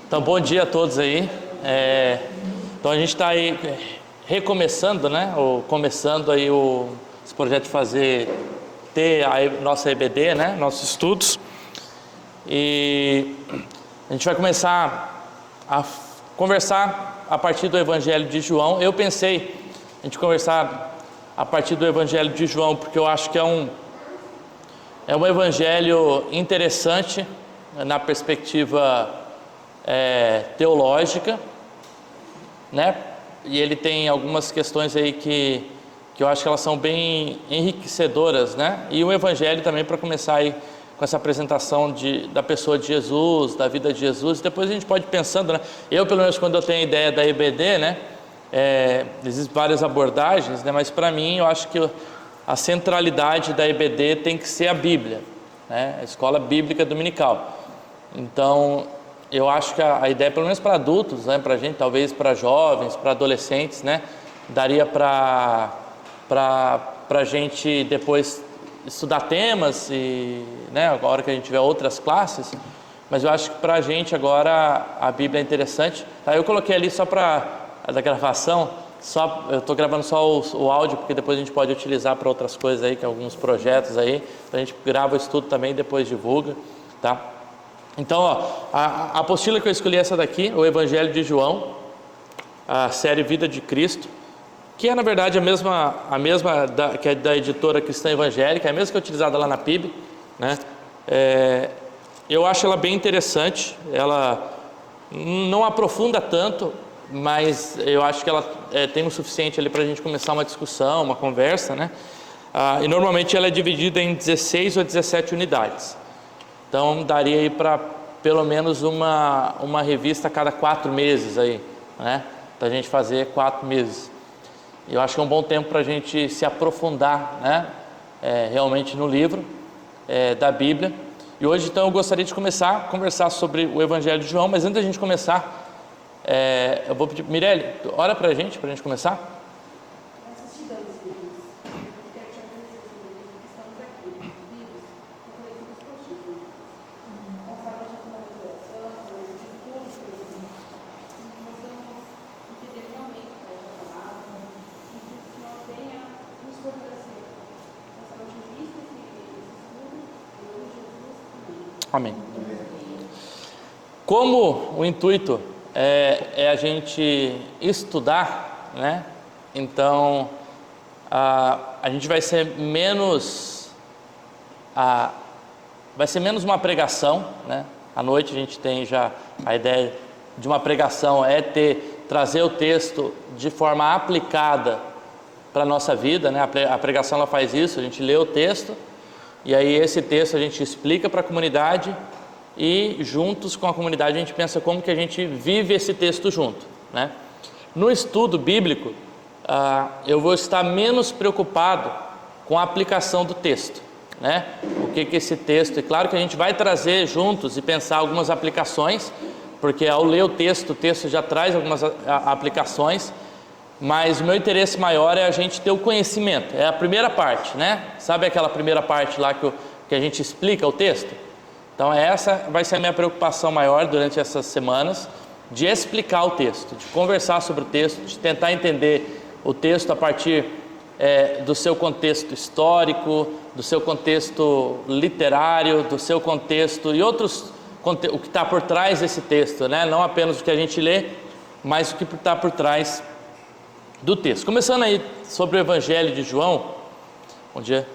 Então, bom dia a todos aí. Então, a gente está aí recomeçando, né? Ou começando aí esse projeto de ter a nossa EBD, né? Nossos estudos. E a gente vai começar a conversar a partir do Evangelho de João. Eu pensei a gente conversar a partir do Evangelho de João, porque eu acho que é um evangelho interessante na perspectiva teológica, né? E ele tem algumas questões aí que eu acho que elas são bem enriquecedoras, né? E o evangelho também, para começar aí com essa apresentação da pessoa de Jesus, da vida de Jesus. Depois a gente pode ir pensando, né? Eu, pelo menos, quando eu tenho a ideia da EBD, né? Existem várias abordagens, né? Mas para mim, eu acho que a centralidade da EBD tem que ser a Bíblia, né? A escola bíblica dominical. Então, eu acho que a ideia, pelo menos para adultos, né? Para gente, talvez para jovens, para adolescentes, né? Daria para a gente depois estudar temas e, né? Agora que a gente tiver outras classes, mas eu acho que para a gente agora a Bíblia é interessante. Tá? Eu coloquei ali só para da gravação, eu estou gravando só o áudio, porque depois a gente pode utilizar para outras coisas aí, que alguns projetos aí, a gente grava o estudo também e depois divulga, tá? Então, ó, a apostila que eu escolhi é essa daqui, o Evangelho de João, a série Vida de Cristo, que é na verdade a mesma que é da editora Cristã Evangélica, é a mesma que é utilizada lá na PIB, né? Eu acho ela bem interessante, ela não aprofunda tanto, mas eu acho que ela tem o suficiente ali para a gente começar uma discussão, uma conversa, né? E normalmente ela é dividida em 16 ou 17 unidades. Então daria aí para pelo menos uma revista a cada 4 meses aí, né? Para a gente fazer 4 meses. E eu acho que é um bom tempo para a gente se aprofundar, né? Realmente no livro da Bíblia. E hoje então eu gostaria de começar a conversar sobre o Evangelho de João, mas antes da gente começar, eu vou pedir, Mirelle, ora para a gente começar. Amém. Como o intuito é a gente estudar, né? Então a gente vai ser menos uma pregação, né? À noite a gente tem já a ideia de uma pregação trazer o texto de forma aplicada para a nossa vida, né? A pregação ela faz isso, a gente lê o texto e aí esse texto a gente explica para a comunidade e juntos com a comunidade a gente pensa como que a gente vive esse texto junto, né? No estudo bíblico, eu vou estar menos preocupado com a aplicação do texto, né? O que esse texto... É claro que a gente vai trazer juntos e pensar algumas aplicações, porque ao ler o texto já traz algumas aplicações, mas o meu interesse maior é a gente ter o conhecimento, é a primeira parte, né? Sabe aquela primeira parte lá que a gente explica o texto? Então essa vai ser a minha preocupação maior durante essas semanas, de explicar o texto, de conversar sobre o texto, de tentar entender o texto a partir do seu contexto histórico, do seu contexto literário, do seu contexto e o que está por trás desse texto, né? Não apenas o que a gente lê, mas o que está por trás do texto. Começando aí sobre o Evangelho de João, bom dia.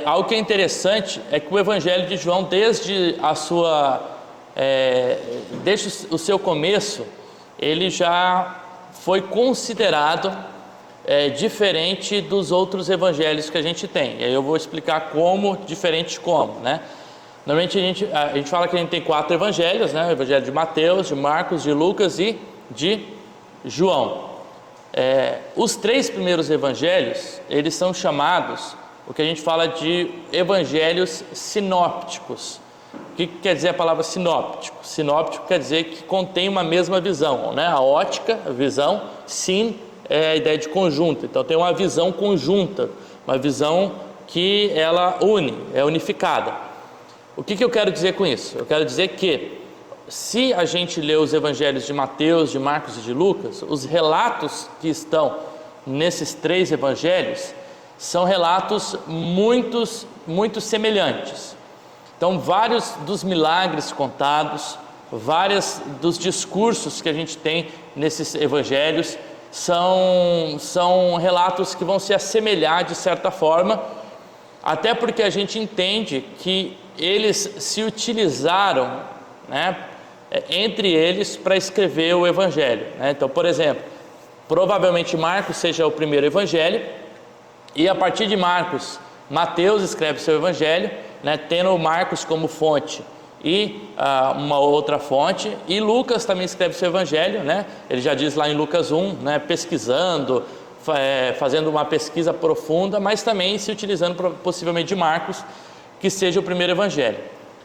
Algo que é interessante é que o Evangelho de João, desde o seu começo, ele já foi considerado diferente dos outros evangelhos que a gente tem. E aí eu vou explicar diferente como, né? Normalmente a gente fala que a gente tem 4 evangelhos, né? O Evangelho de Mateus, de Marcos, de Lucas e de João. Os 3 primeiros evangelhos, eles são chamados, o que a gente fala de evangelhos sinópticos. O que quer dizer a palavra sinóptico? Sinóptico quer dizer que contém uma mesma visão, né? A ótica, a visão, sin é a ideia de conjunto, então tem uma visão conjunta, uma visão que ela é unificada. O que eu quero dizer com isso? Eu quero dizer que se a gente lê os evangelhos de Mateus, de Marcos e de Lucas, os relatos que estão nesses 3 evangelhos são relatos muito semelhantes. Então, vários dos milagres contados, vários dos discursos que a gente tem nesses evangelhos são relatos que vão se assemelhar de certa forma, até porque a gente entende que eles se utilizaram, né, entre eles para escrever o evangelho, né? Então, por exemplo, provavelmente Marcos seja o primeiro evangelho, e a partir de Marcos, Mateus escreve seu evangelho, né, tendo Marcos como fonte e uma outra fonte, e Lucas também escreve seu evangelho, né? Ele já diz lá em Lucas 1, né, pesquisando, fazendo uma pesquisa profunda, mas também se utilizando possivelmente de Marcos, que seja o primeiro evangelho.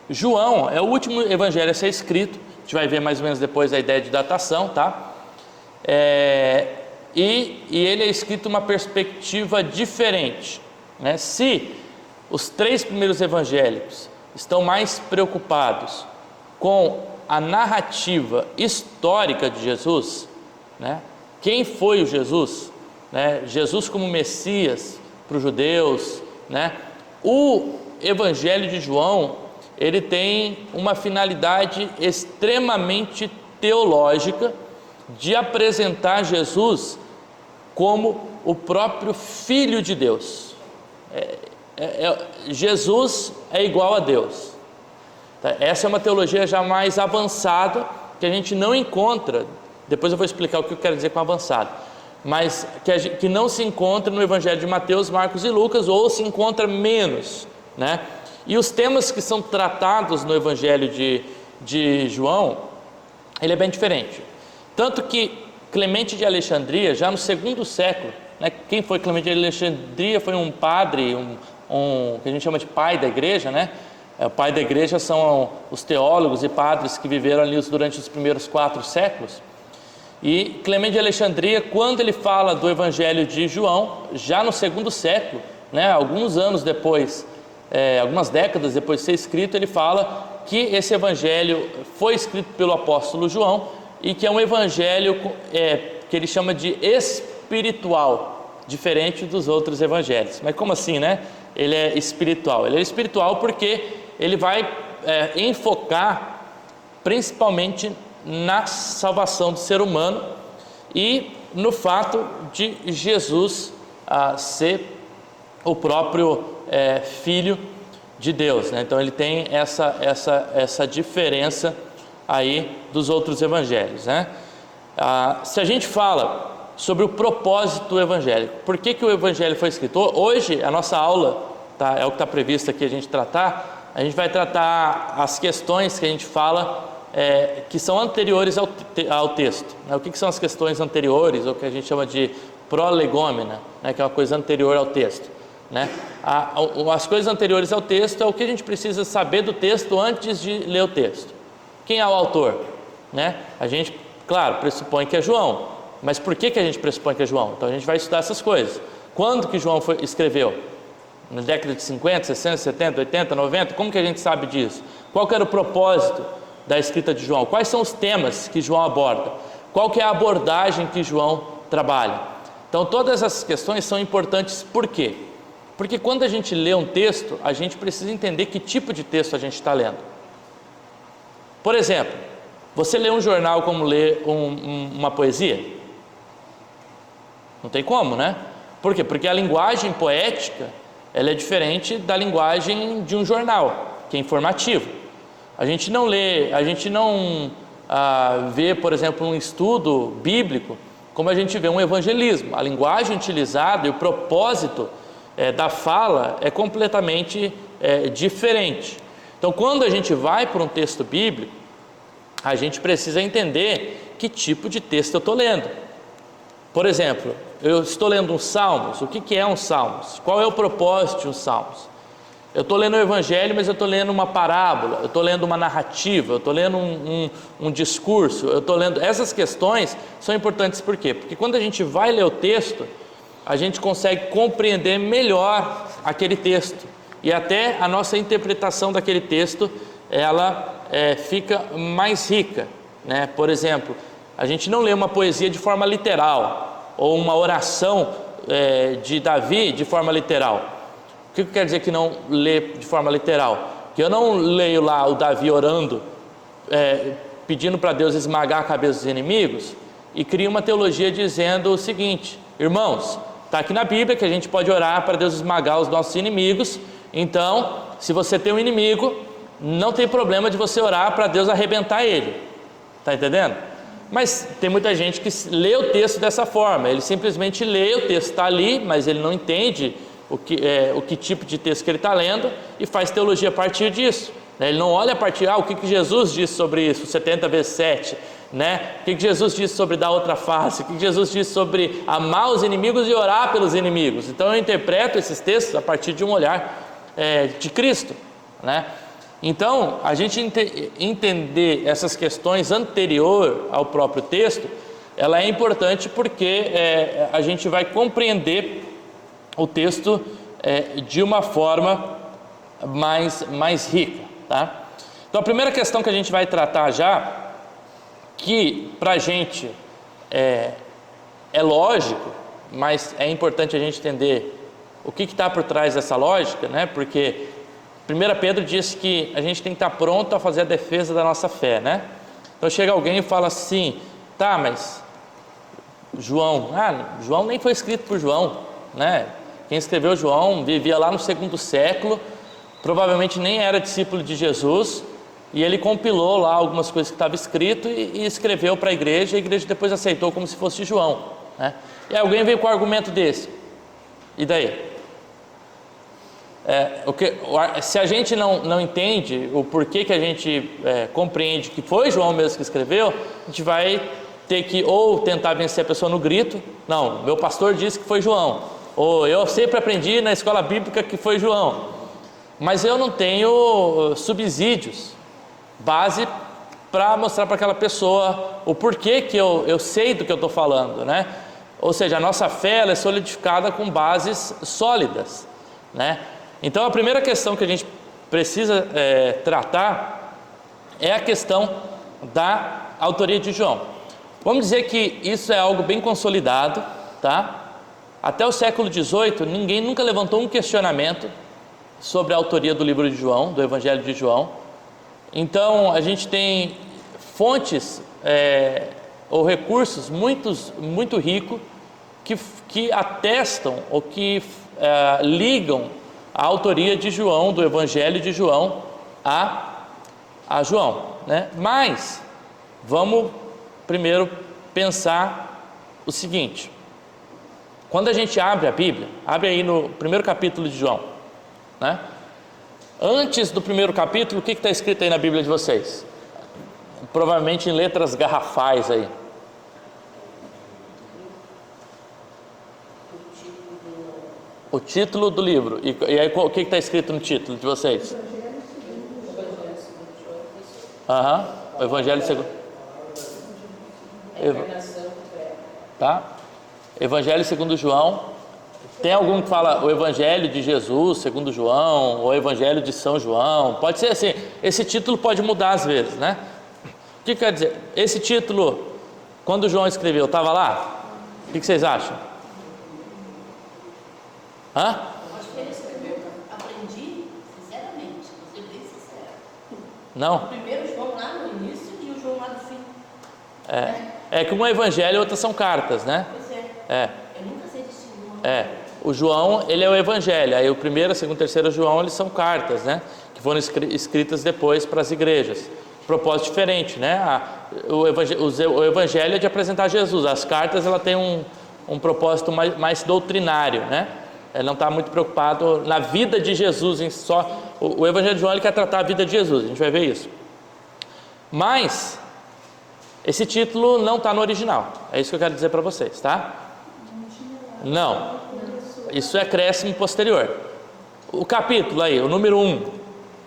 João é o último evangelho a ser escrito, a gente vai ver mais ou menos depois a ideia de datação, tá? E ele é escrito uma perspectiva diferente, né? Se os 3 primeiros evangélicos estão mais preocupados com a narrativa histórica de Jesus, né? Quem foi o Jesus, né? Jesus como Messias para os judeus, né? O Evangelho de João, ele tem uma finalidade extremamente teológica de apresentar Jesus como o próprio Filho de Deus. Jesus é igual a Deus. Essa é uma teologia já mais avançada, que a gente não encontra, depois eu vou explicar o que eu quero dizer com avançado, mas que não se encontra no Evangelho de Mateus, Marcos e Lucas, ou se encontra menos, né? E os temas que são tratados no Evangelho de João, ele é bem diferente. Tanto que Clemente de Alexandria, já no 2º século, né? Quem foi Clemente de Alexandria? Foi um padre, que a gente chama de pai da igreja, né? O pai da igreja são os teólogos e padres que viveram ali durante os primeiros 4 séculos. E Clemente de Alexandria, quando ele fala do Evangelho de João, já no 2º século, né? Alguns anos depois, algumas décadas depois de ser escrito, ele fala que esse evangelho foi escrito pelo apóstolo João e que é um evangelho que ele chama de espiritual, diferente dos outros evangelhos. Mas como assim, né? Ele é espiritual. Ele é espiritual porque ele vai enfocar principalmente na salvação do ser humano e no fato de Jesus ser o próprio Filho de Deus, né? Então ele tem essa diferença aí dos outros evangelhos, né? Se a gente fala sobre o propósito evangélico, por que o evangelho foi escrito? Hoje a nossa aula, tá, é o que está previsto aqui a gente tratar. A gente vai tratar as questões que a gente fala que são anteriores ao texto, né? O que são as questões anteriores, ou que a gente chama de prolegômena, né? Que é uma coisa anterior ao texto, né? As coisas anteriores ao texto é o que a gente precisa saber do texto antes de ler o texto. Quem é o autor, né? A gente, claro, pressupõe que é João, mas por que a gente pressupõe que é João? Então a gente vai estudar essas coisas. Quando que João escreveu? Na década de 50, 60, 70, 80, 90? Como que a gente sabe disso? Qual que era o propósito da escrita de João? Quais são os temas que João aborda? Qual que é a abordagem que João trabalha? Então todas essas questões são importantes. Por quê? Porque quando a gente lê um texto, a gente precisa entender que tipo de texto a gente está lendo. Por exemplo, você lê um jornal como lê uma poesia? Não tem como, né? Por quê? Porque a linguagem poética, ela é diferente da linguagem de um jornal, que é informativo. A gente não vê, por exemplo, um estudo bíblico como a gente vê um evangelismo. A linguagem utilizada e o propósito da fala é completamente diferente. Então, quando a gente vai para um texto bíblico, a gente precisa entender que tipo de texto eu estou lendo. Por exemplo, eu estou lendo um Salmos. O que é um Salmos? Qual é o propósito de um Salmos? Eu estou lendo o Evangelho, mas eu estou lendo uma parábola, eu estou lendo uma narrativa, eu estou lendo um discurso, eu estou lendo... Essas questões são importantes por quê? Porque quando a gente vai ler o texto, a gente consegue compreender melhor aquele texto. E até a nossa interpretação daquele texto, ela fica mais rica, né? Por exemplo, a gente não lê uma poesia de forma literal, ou uma oração de Davi de forma literal. O que quer dizer que não lê de forma literal? Que eu não leio lá o Davi orando, pedindo para Deus esmagar a cabeça dos inimigos, e crio uma teologia dizendo o seguinte: irmãos, está aqui na Bíblia que a gente pode orar para Deus esmagar os nossos inimigos, então se você tem um inimigo, não tem problema de você orar para Deus arrebentar ele. Está entendendo? Mas tem muita gente que lê o texto dessa forma, ele simplesmente lê, o texto está ali, mas ele não entende o que tipo de texto que ele está lendo e faz teologia a partir disso. Ele não olha a partir, o que Jesus disse sobre isso, 70 vezes 7, né? O que Jesus disse sobre dar outra face, o que Jesus disse sobre amar os inimigos e orar pelos inimigos. Então eu interpreto esses textos a partir de um olhar de Cristo, né? Então, a gente entender essas questões anterior ao próprio texto, ela é importante porque a gente vai compreender o texto de uma forma mais rica, tá? Então, a primeira questão que a gente vai tratar já, que para a gente é lógico, mas é importante a gente entender o que está por trás dessa lógica, né? Porque 1 Pedro diz que a gente tem que estar pronto a fazer a defesa da nossa fé, né? Então chega alguém e fala assim: tá, mas João nem foi escrito por João, né? Quem escreveu João vivia lá no 2º século, provavelmente nem era discípulo de Jesus, e ele compilou lá algumas coisas que estavam escrito e escreveu para a igreja depois aceitou como se fosse João, né? E alguém veio com um argumento desse, e daí? Se a gente não entende o porquê que a gente compreende que foi João mesmo que escreveu, a gente vai ter que ou tentar vencer a pessoa no grito: não, meu pastor disse que foi João, ou eu sempre aprendi na escola bíblica que foi João, mas eu não tenho subsídios, base para mostrar para aquela pessoa o porquê que eu sei do que eu estou falando, né? Ou seja, a nossa fé ela é solidificada com bases sólidas, né? Então a primeira questão que a gente precisa tratar é a questão da autoria de João. Vamos dizer que isso é algo bem consolidado, tá? Até o século XVIII ninguém nunca levantou um questionamento sobre a autoria do livro de João, do Evangelho de João. Então a gente tem fontes ou recursos muito ricos que atestam ou que ligam a autoria de João, do Evangelho de João, a João, né? Mas vamos primeiro pensar o seguinte: quando a gente abre a Bíblia, abre aí no primeiro capítulo de João, né? Antes do primeiro capítulo, o que está escrito aí na Bíblia de vocês? Provavelmente em letras garrafais aí. O título do livro. E aí o que está escrito no título de vocês? O Evangelho segundo. Tá? Evangelho segundo João. Tem algum que fala o Evangelho de Jesus segundo João, ou o Evangelho de São João? Pode ser assim. Esse título pode mudar às vezes, né? O que quer dizer? Esse título, quando João escreveu, estava lá? O que vocês acham? Acho que ele escreveu, aprendi sinceramente, vou ser bem sincero. Não? O primeiro João lá no início e o João lá no fim. É que um é evangelho e outras são cartas, né? Pois é. Eu nunca sei distinguir. O João, ele é o evangelho, aí o primeiro, segundo, terceiro João, eles são cartas, né? Que foram escritas depois para as igrejas. Propósito diferente, né? O evangelho é de apresentar Jesus, as cartas ela tem um propósito mais doutrinário, né? Ele não está muito preocupado na vida de Jesus em só. O Evangelho de João ele quer tratar a vida de Jesus, a gente vai ver isso. Mas esse título não está no original. É isso que eu quero dizer para vocês, tá? Não. Isso é acréscimo posterior. O capítulo aí, o número 1,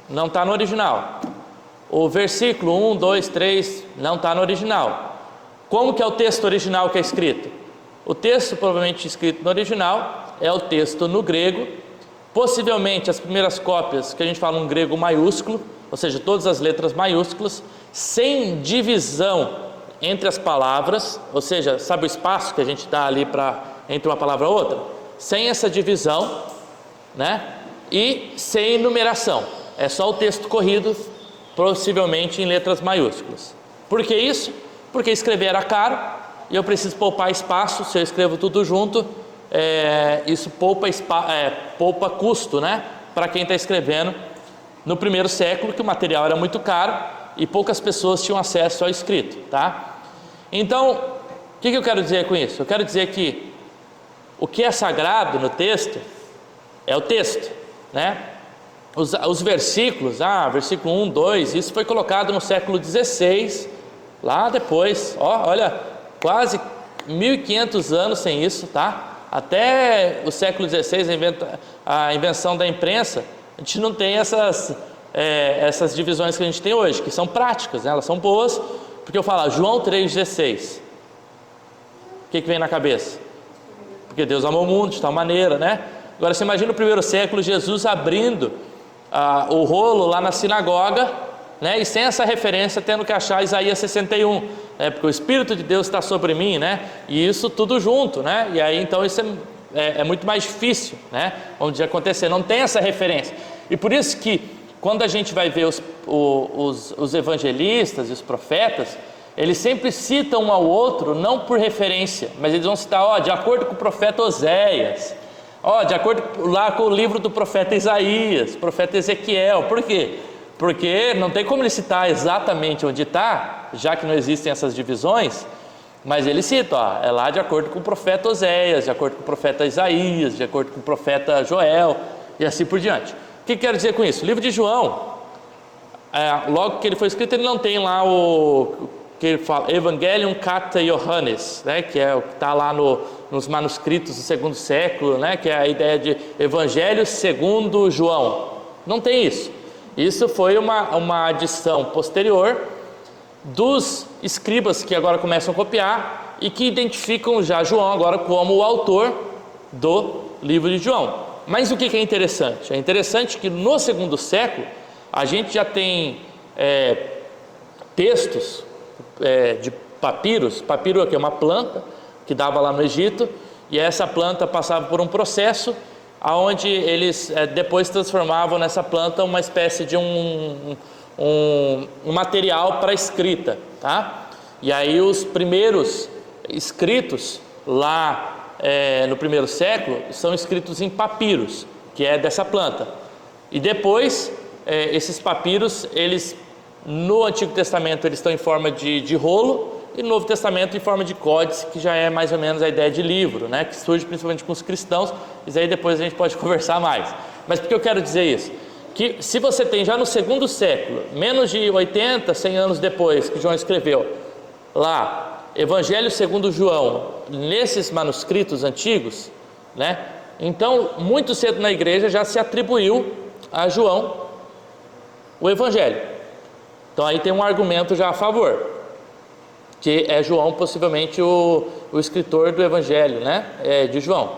não está no original. O versículo 1, 2, 3 não está no original. Como que é o texto original que é escrito? O texto provavelmente escrito no original é o texto no grego, possivelmente as primeiras cópias que a gente fala um grego maiúsculo, ou seja, todas as letras maiúsculas, sem divisão entre as palavras, ou seja, sabe o espaço que a gente dá ali entre uma palavra e outra? Sem essa divisão, né? E sem numeração, é só o texto corrido, possivelmente em letras maiúsculas. Por que isso? Porque escrever era caro e eu preciso poupar espaço. Se eu escrevo tudo junto, isso poupa custo, né? Para quem está escrevendo no primeiro século, que o material era muito caro e poucas pessoas tinham acesso ao escrito, tá? Então, o que eu quero dizer com isso? Eu quero dizer que o que é sagrado no texto é o texto, né? Os versículos, versículo 1, 2, isso foi colocado no século XVI, lá depois, olha, quase 1500 anos sem isso, tá? Até o século XVI, a invenção da imprensa, a gente não tem essas divisões que a gente tem hoje, que são práticas, né? Elas são boas, porque eu falo João 3,16, o que vem na cabeça? Porque Deus amou o mundo de tal maneira, né? Agora você imagina no primeiro século Jesus abrindo o rolo lá na sinagoga, né? E sem essa referência tendo que achar Isaías 61, né? Porque o Espírito de Deus está sobre mim, né? E isso tudo junto, né? E aí então isso é muito mais difícil, né? Onde acontecer, não tem essa referência. E por isso que quando a gente vai ver os evangelistas e os profetas, eles sempre citam um ao outro, não por referência, mas eles vão citar, de acordo com o profeta Oséias, de acordo lá com o livro do profeta Isaías, profeta Ezequiel. Por quê? Porque não tem como ele citar exatamente onde está, já que não existem essas divisões, mas ele cita, é lá de acordo com o profeta Oséias, de acordo com o profeta Isaías, de acordo com o profeta Joel, e assim por diante. O que quero dizer com isso? O livro de João, logo que ele foi escrito, ele não tem lá o que ele fala, Evangelium Cata Johannes, né, que é o que está lá nos manuscritos do segundo século, né, que é a ideia de Evangelho segundo João. Não tem isso. Isso foi uma adição posterior dos escribas que agora começam a copiar e que identificam já João agora como o autor do livro de João. Mas o que é interessante? É interessante que no segundo século a gente já tem textos de papiros. Papiro é uma planta que dava lá no Egito, e essa planta passava por um processo onde eles depois transformavam nessa planta uma espécie de um material para escrita, tá? E aí os primeiros escritos lá no primeiro século são escritos em papiros, que é dessa planta. E depois esses papiros, eles no Antigo Testamento eles estão em forma de rolo, e no Novo Testamento em forma de códice, que já é mais ou menos a ideia de livro, né? Que surge principalmente com os cristãos. Isso aí depois a gente pode conversar mais. Mas por que eu quero dizer isso? Que se você tem já no segundo século, menos de 80, 100 anos depois que João escreveu lá, Evangelho segundo João, nesses manuscritos antigos, né? Então, muito cedo na igreja já se atribuiu a João o Evangelho. Então aí tem um argumento já a favor, que é João possivelmente o escritor do Evangelho, né? De João.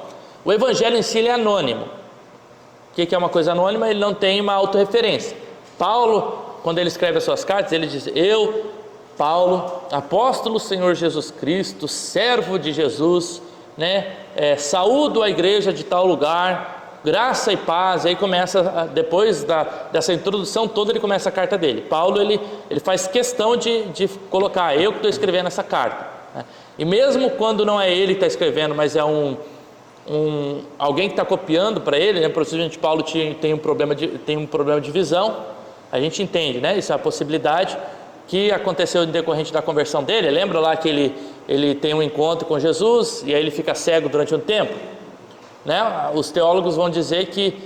O Evangelho em si ele é anônimo. O que é uma coisa anônima? Ele não tem uma autorreferência. Paulo, quando ele escreve as suas cartas, ele diz: eu, Paulo, apóstolo do Senhor Jesus Cristo, servo de Jesus, né? Saúdo a igreja de tal lugar, graça e paz. E aí começa, depois dessa introdução toda, ele começa a carta dele. Paulo, ele faz questão de colocar: eu que estou escrevendo essa carta, né? E mesmo quando não é ele que está escrevendo, mas é alguém que está copiando para ele, né? Possivelmente Paulo tem um problema de visão. A gente entende, né? Isso é a possibilidade que aconteceu em decorrente da conversão dele. Lembra lá que ele tem um encontro com Jesus e aí ele fica cego durante um tempo, né? Os teólogos vão dizer que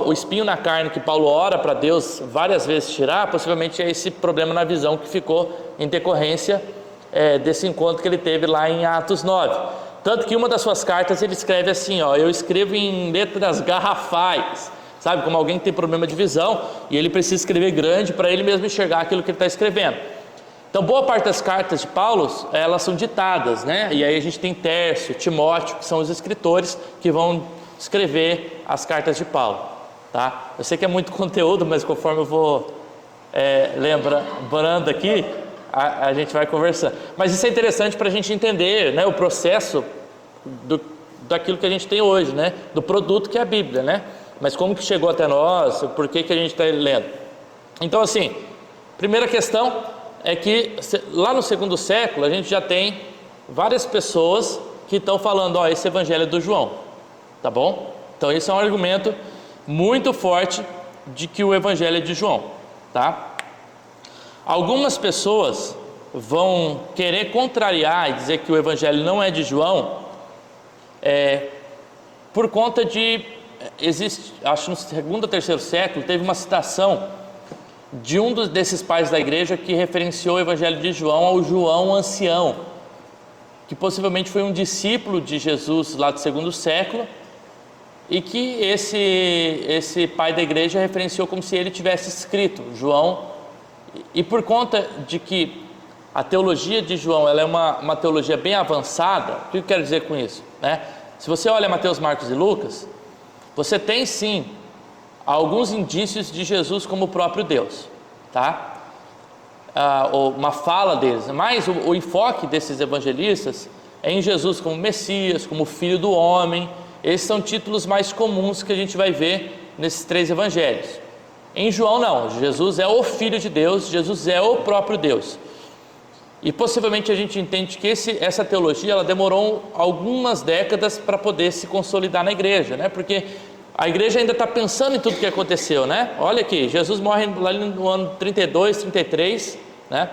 o espinho na carne que Paulo ora para Deus várias vezes tirar, possivelmente é esse problema na visão que ficou em decorrência desse encontro que ele teve lá em Atos 9. Tanto que uma das suas cartas ele escreve assim: eu escrevo em letras garrafais, sabe, como alguém que tem problema de visão e ele precisa escrever grande para ele mesmo enxergar aquilo que ele está escrevendo. Então, boa parte das cartas de Paulo, elas são ditadas, né? E aí a gente tem Tércio, Timóteo, que são os escritores que vão escrever as cartas de Paulo, tá? Eu sei que é muito conteúdo, mas conforme eu vou lembrando aqui, a gente vai conversando. Mas isso é interessante para a gente entender, né, o processo daquilo que a gente tem hoje, né, do produto que é a Bíblia, né? Mas como que chegou até nós, por que a gente está lendo. Então, assim, primeira questão é que lá no segundo século a gente já tem várias pessoas que estão falando, esse evangelho é do João, tá bom? Então esse é um argumento muito forte de que o evangelho é de João, tá? Algumas pessoas vão querer contrariar e dizer que o evangelho não é de João, por conta de, acho que no segundo ou terceiro século, teve uma citação de um desses pais da igreja que referenciou o evangelho de João ao João ancião, que possivelmente foi um discípulo de Jesus lá do segundo século, e que esse pai da igreja referenciou como se ele tivesse escrito João. E por conta de que a teologia de João ela é uma teologia bem avançada, o que eu quero dizer com isso, né? Se você olha Mateus, Marcos e Lucas, você tem sim alguns indícios de Jesus como o próprio Deus, tá? Uma fala deles, mas o enfoque desses evangelistas é em Jesus como Messias, como Filho do Homem. Esses são títulos mais comuns que a gente vai ver nesses três evangelhos. Em João não, Jesus é o Filho de Deus, Jesus é o próprio Deus. E possivelmente a gente entende que essa teologia ela demorou algumas décadas para poder se consolidar na igreja, né? Porque a igreja ainda está pensando em tudo que aconteceu, né? Olha aqui, Jesus morre lá no ano 32, 33, né?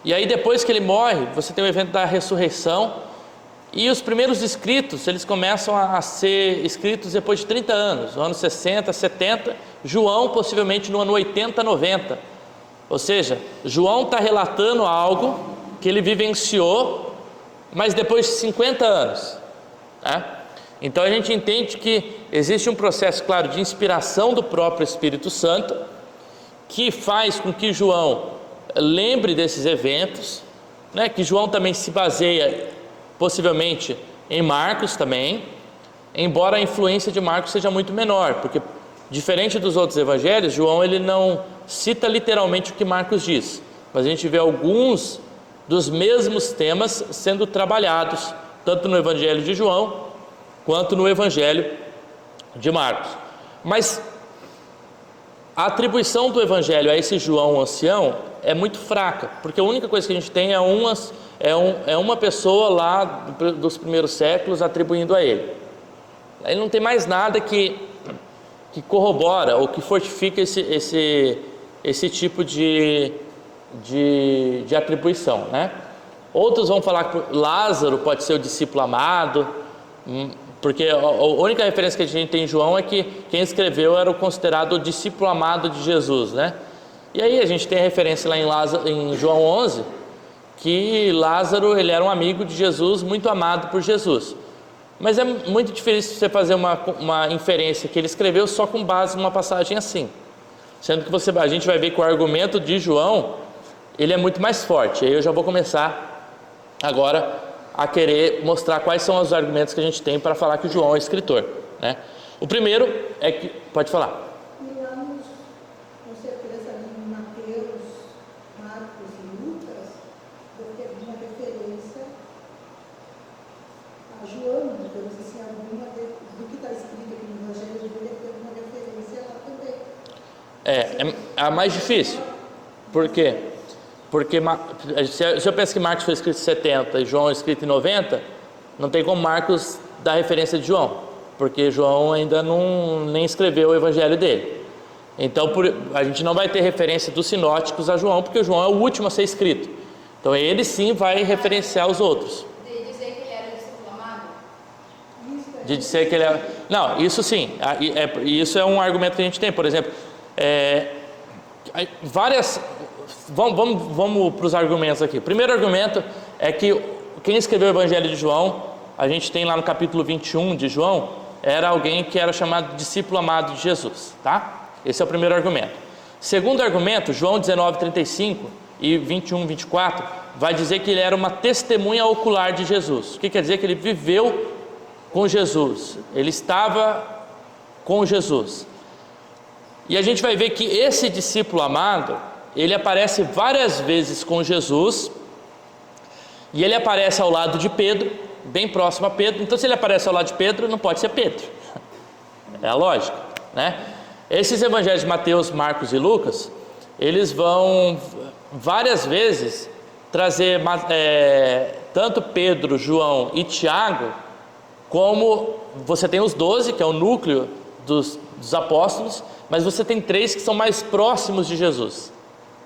E aí depois que ele morre, você tem o evento da ressurreição, e os primeiros escritos, eles começam a ser escritos depois de 30 anos, no ano 60, 70, João possivelmente no ano 80, 90. Ou seja, João está relatando algo que ele vivenciou, mas depois de 50 anos, né? Então a gente entende que existe um processo, claro, de inspiração do próprio Espírito Santo, que faz com que João lembre desses eventos, né? Que João também se baseia possivelmente em Marcos também, embora a influência de Marcos seja muito menor, porque diferente dos outros evangelhos, João ele não cita literalmente o que Marcos diz, mas a gente vê alguns dos mesmos temas sendo trabalhados, tanto no evangelho de João, quanto no evangelho de Marcos. Mas a atribuição do evangelho a esse João ancião é muito fraca, porque a única coisa que a gente tem é uma pessoa lá dos primeiros séculos atribuindo a ele. Aí não tem mais nada que corrobora ou que fortifica esse tipo de atribuição, né? Outros vão falar que Lázaro pode ser o discípulo amado, porque a única referência que a gente tem em João é que quem escreveu era o considerado o discípulo amado de Jesus, né? E aí a gente tem a referência lá em João 11, que Lázaro ele era um amigo de Jesus, muito amado por Jesus. Mas é muito difícil você fazer uma inferência que ele escreveu só com base numa passagem assim. Sendo que a gente vai ver que o argumento de João, ele é muito mais forte. Aí eu já vou começar agora a querer mostrar quais são os argumentos que a gente tem para falar que João é escritor, né? O primeiro é que... Pode falar. Miramos, com certeza, ali em Mateus, Marcos e Lucas, deve ter uma referência a João, digamos assim, alguma do que está escrito aqui no Evangelho, deve ter uma referência lá também. É a mais difícil. Por quê? Porque se eu penso que Marcos foi escrito em 70 e João é escrito em 90, não tem como Marcos dar referência de João, porque João ainda nem escreveu o evangelho dele. Então a gente não vai ter referência dos sinóticos a João, porque João é o último a ser escrito. Então ele sim vai referenciar os outros. De dizer que ele era o discípulo amado? De dizer que ele é... Não, isso sim. Isso é um argumento que a gente tem. Por exemplo, Vamos para os argumentos aqui. O primeiro argumento é que quem escreveu o Evangelho de João, a gente tem lá no capítulo 21 de João, era alguém que era chamado discípulo amado de Jesus, tá? Esse é o primeiro argumento. Segundo argumento, João 19:35 e 21:24 vai dizer que ele era uma testemunha ocular de Jesus. O que quer dizer? Que ele viveu com Jesus, ele estava com Jesus. E a gente vai ver que esse discípulo amado, ele aparece várias vezes com Jesus, e ele aparece ao lado de Pedro, bem próximo a Pedro. Então, se ele aparece ao lado de Pedro, não pode ser Pedro. É a lógica, né? Esses evangelhos de Mateus, Marcos e Lucas, eles vão várias vezes trazer tanto Pedro, João e Tiago, como você tem os 12, que é o núcleo dos apóstolos, mas você tem 3 que são mais próximos de Jesus,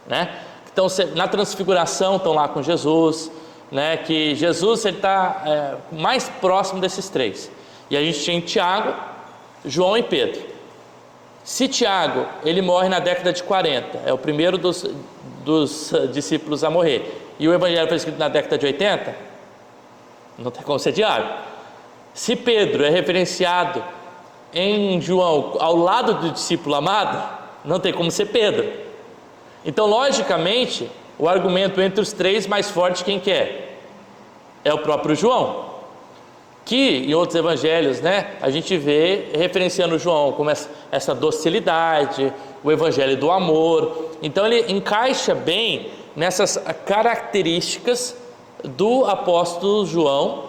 né? Então, na transfiguração estão lá com Jesus, né? Que Jesus está mais próximo desses 3. E a gente tem Tiago, João e Pedro. Se Tiago, ele morre na década de 40, é o primeiro dos discípulos a morrer, e o evangelho foi escrito na década de 80, não tem como ser Tiago. Se Pedro é referenciado em João ao lado do discípulo amado, não tem como ser Pedro. Então, logicamente, o argumento entre os 3 mais forte, quem que é? É o próprio João, que em outros evangelhos, né, a gente vê referenciando João como essa docilidade, o evangelho do amor. Então ele encaixa bem nessas características do apóstolo João,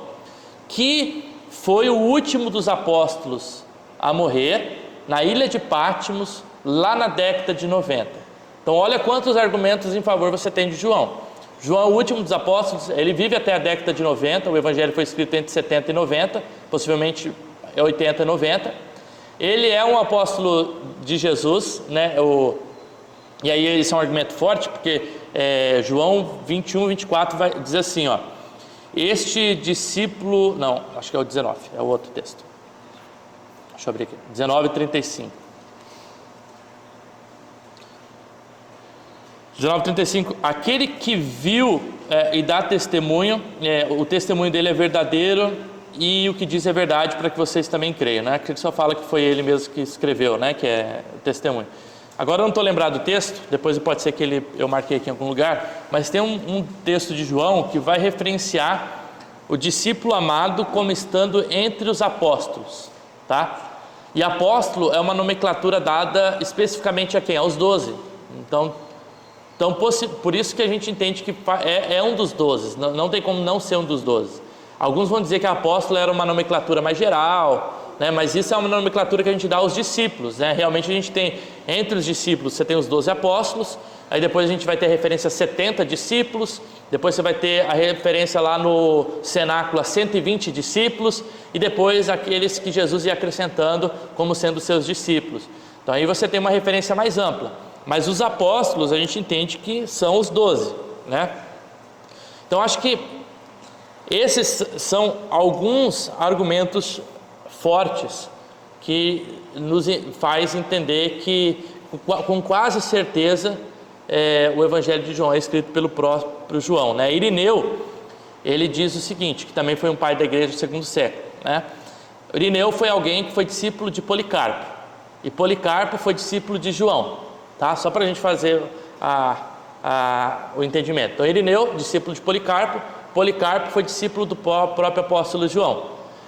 que foi o último dos apóstolos a morrer na ilha de Patmos, lá na década de 90. Então olha quantos argumentos em favor você tem de João. João, o último dos apóstolos, ele vive até a década de 90, o evangelho foi escrito entre 70 e 90, possivelmente é 80 e 90. Ele é um apóstolo de Jesus, né? E aí esse é um argumento forte, porque João 21, 24 vai dizer assim, ó: este discípulo, não, acho que é o 19, é o outro texto. Deixa eu abrir aqui, 19 e 35. 19:35, aquele que viu e dá testemunho, o testemunho dele é verdadeiro e o que diz é verdade, para que vocês também creiam, né? Que ele só fala que foi ele mesmo que escreveu, né? Que é o testemunho. Agora eu não estou lembrado do texto, depois pode ser que eu marquei aqui em algum lugar, mas tem um texto de João que vai referenciar o discípulo amado como estando entre os apóstolos, tá? E apóstolo é uma nomenclatura dada especificamente a quem? Aos 12. Então, por isso que a gente entende que é um dos 12, não tem como não ser um dos 12. Alguns vão dizer que apóstolo era uma nomenclatura mais geral, né? Mas isso é uma nomenclatura que a gente dá aos discípulos, né? Realmente a gente tem, entre os discípulos, você tem os 12 apóstolos, aí depois a gente vai ter referência a 70 discípulos, depois você vai ter a referência lá no cenáculo a 120 discípulos, e depois aqueles que Jesus ia acrescentando como sendo seus discípulos. Então aí você tem uma referência mais ampla. Mas os apóstolos a gente entende que são os 12, né? Então acho que esses são alguns argumentos fortes que nos faz entender que com quase certeza o evangelho de João é escrito pelo próprio João, né? Irineu, ele diz o seguinte, que também foi um pai da igreja do segundo século, né? Irineu foi alguém que foi discípulo de Policarpo, e Policarpo foi discípulo de João. Tá? Só para a gente fazer o entendimento. Então, Irineu, discípulo de Policarpo, Policarpo foi discípulo do próprio apóstolo João,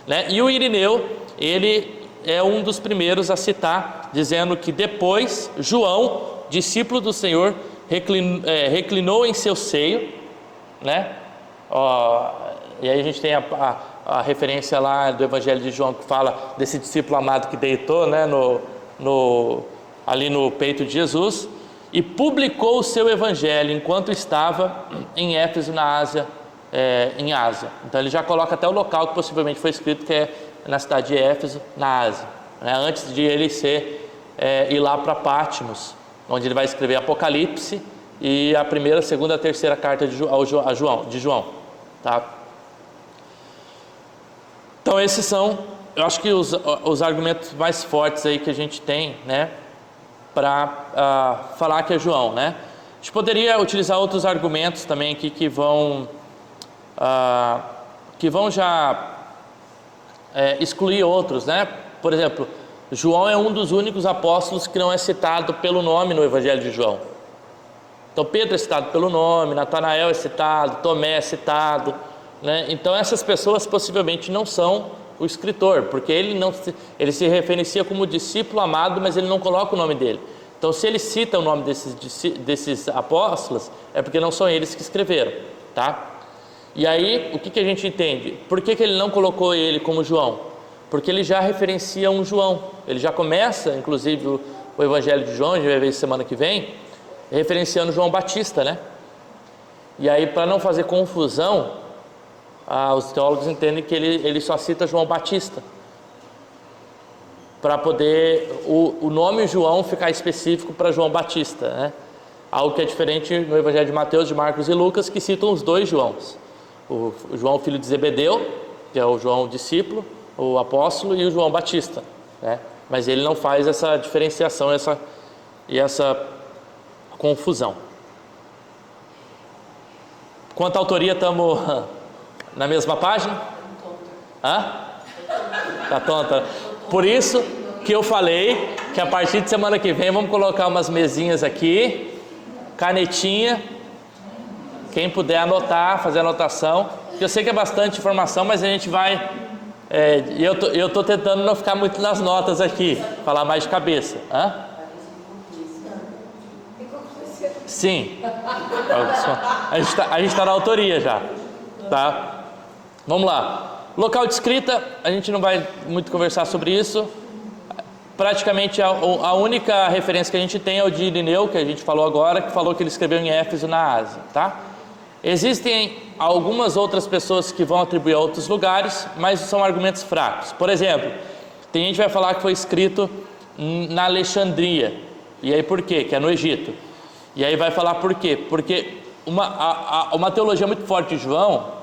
né? E o Irineu, ele é um dos primeiros a citar, dizendo que depois João, discípulo do Senhor, reclinou em seu seio, né? E aí a gente tem a referência lá do evangelho de João, que fala desse discípulo amado que deitou, né, ali no peito de Jesus, e publicou o seu evangelho enquanto estava em Éfeso, na Ásia, em Ásia. Então ele já coloca até o local que possivelmente foi escrito, que é na cidade de Éfeso, na Ásia, né? Antes de ele ir lá para Patmos, onde ele vai escrever Apocalipse e a primeira, segunda, terceira carta de João, tá? Então esses são, eu acho que os argumentos mais fortes aí que a gente tem, né, para falar que é João, né? A gente poderia utilizar outros argumentos também aqui que vão já excluir outros, né? Por exemplo, João é um dos únicos apóstolos que não é citado pelo nome no Evangelho de João. Então Pedro é citado pelo nome, Natanael é citado, Tomé é citado, né? Então essas pessoas possivelmente não são o escritor, porque ele se referencia como discípulo amado, mas ele não coloca o nome dele. Então, se ele cita o nome desses apóstolos, é porque não são eles que escreveram, tá? E aí, o que a gente entende? Por que ele não colocou ele como João? Porque ele já referencia um João. Ele já começa, inclusive, o Evangelho de João, a gente vai ver semana que vem, referenciando João Batista, né? E aí, para não fazer confusão, os teólogos entendem que ele só cita João Batista, para poder o nome João ficar específico para João Batista, né? Algo que é diferente no Evangelho de Mateus, de Marcos e Lucas, que citam os dois Joãos. O João filho de Zebedeu, que é o João discípulo, o apóstolo, e o João Batista, né? Mas ele não faz essa diferenciação e essa confusão. Quanto à autoria, estamos na mesma página? Hã? Tá tonta. Por isso que eu falei que a partir de semana que vem vamos colocar umas mesinhas aqui, canetinha, quem puder anotar, fazer anotação, que eu sei que é bastante informação, mas a gente vai... eu tô tentando não ficar muito nas notas aqui, falar mais de cabeça. Hã? Sim. A gente está na autoria já, tá? Vamos lá. Local de escrita, a gente não vai muito conversar sobre isso. Praticamente a única referência que a gente tem é o de Irineu, que a gente falou agora, que falou que ele escreveu em Éfeso, na Ásia, tá? Existem algumas outras pessoas que vão atribuir a outros lugares, mas são argumentos fracos. Por exemplo, tem gente que vai falar que foi escrito na Alexandria. E aí por quê? Que é no Egito. E aí vai falar por quê? Porque uma teologia muito forte de João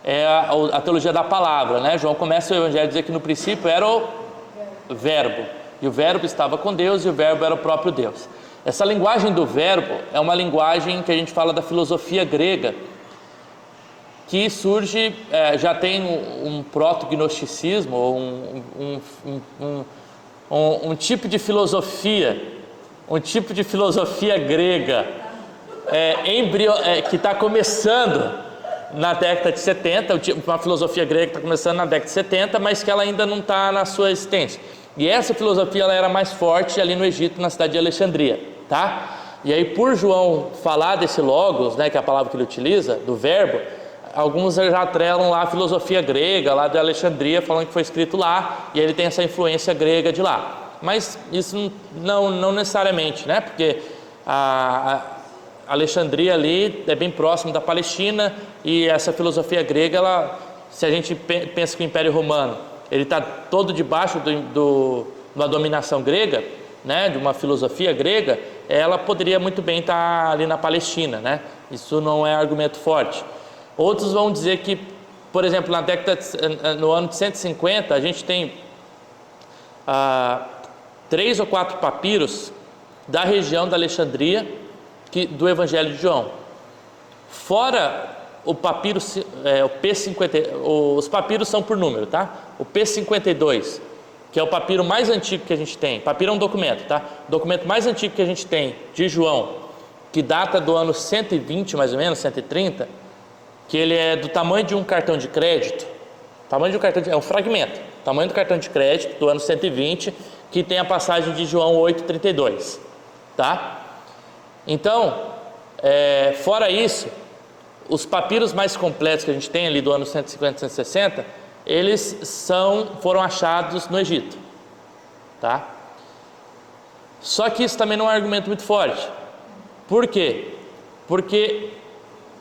é a teologia da palavra, né? João começa o Evangelho a dizer que no princípio era o verbo, e o verbo estava com Deus, e o verbo era o próprio Deus. Essa linguagem do verbo é uma linguagem que a gente fala da filosofia grega, que surge, já tem um proto-gnosticismo, ou um tipo de filosofia grega, que está começando na década de 70, uma filosofia grega que está começando na década de 70, mas que ela ainda não está na sua existência. E essa filosofia ela era mais forte ali no Egito, na cidade de Alexandria, tá? E aí, por João falar desse logos, né, que é a palavra que ele utiliza, do verbo, alguns já atrelam lá a filosofia grega, lá de Alexandria, falando que foi escrito lá, e ele tem essa influência grega de lá. Mas isso não necessariamente, né? Porque Alexandria ali é bem próximo da Palestina, e essa filosofia grega, se a gente pensa que o Império Romano ele está todo debaixo de uma dominação grega, né, de uma filosofia grega, ela poderia muito bem estar ali na Palestina, né? Isso não é argumento forte. Outros vão dizer que, por exemplo, no ano de 150, a gente tem 3 ou 4 papiros da região da Alexandria, do Evangelho de João. Fora o papiro, o P50, os papiros são por número, tá? O P52, que é o papiro mais antigo que a gente tem. Papiro é um documento, tá? O documento mais antigo que a gente tem de João, que data do ano 120, mais ou menos, 130, que ele é do tamanho de um cartão de crédito. É um fragmento. Tamanho do cartão de crédito do ano 120, que tem a passagem de João 8:32, tá? Então, fora isso, os papiros mais completos que a gente tem ali do ano 150, 160, eles foram achados no Egito, tá? Só que isso também não é um argumento muito forte. Por quê? Porque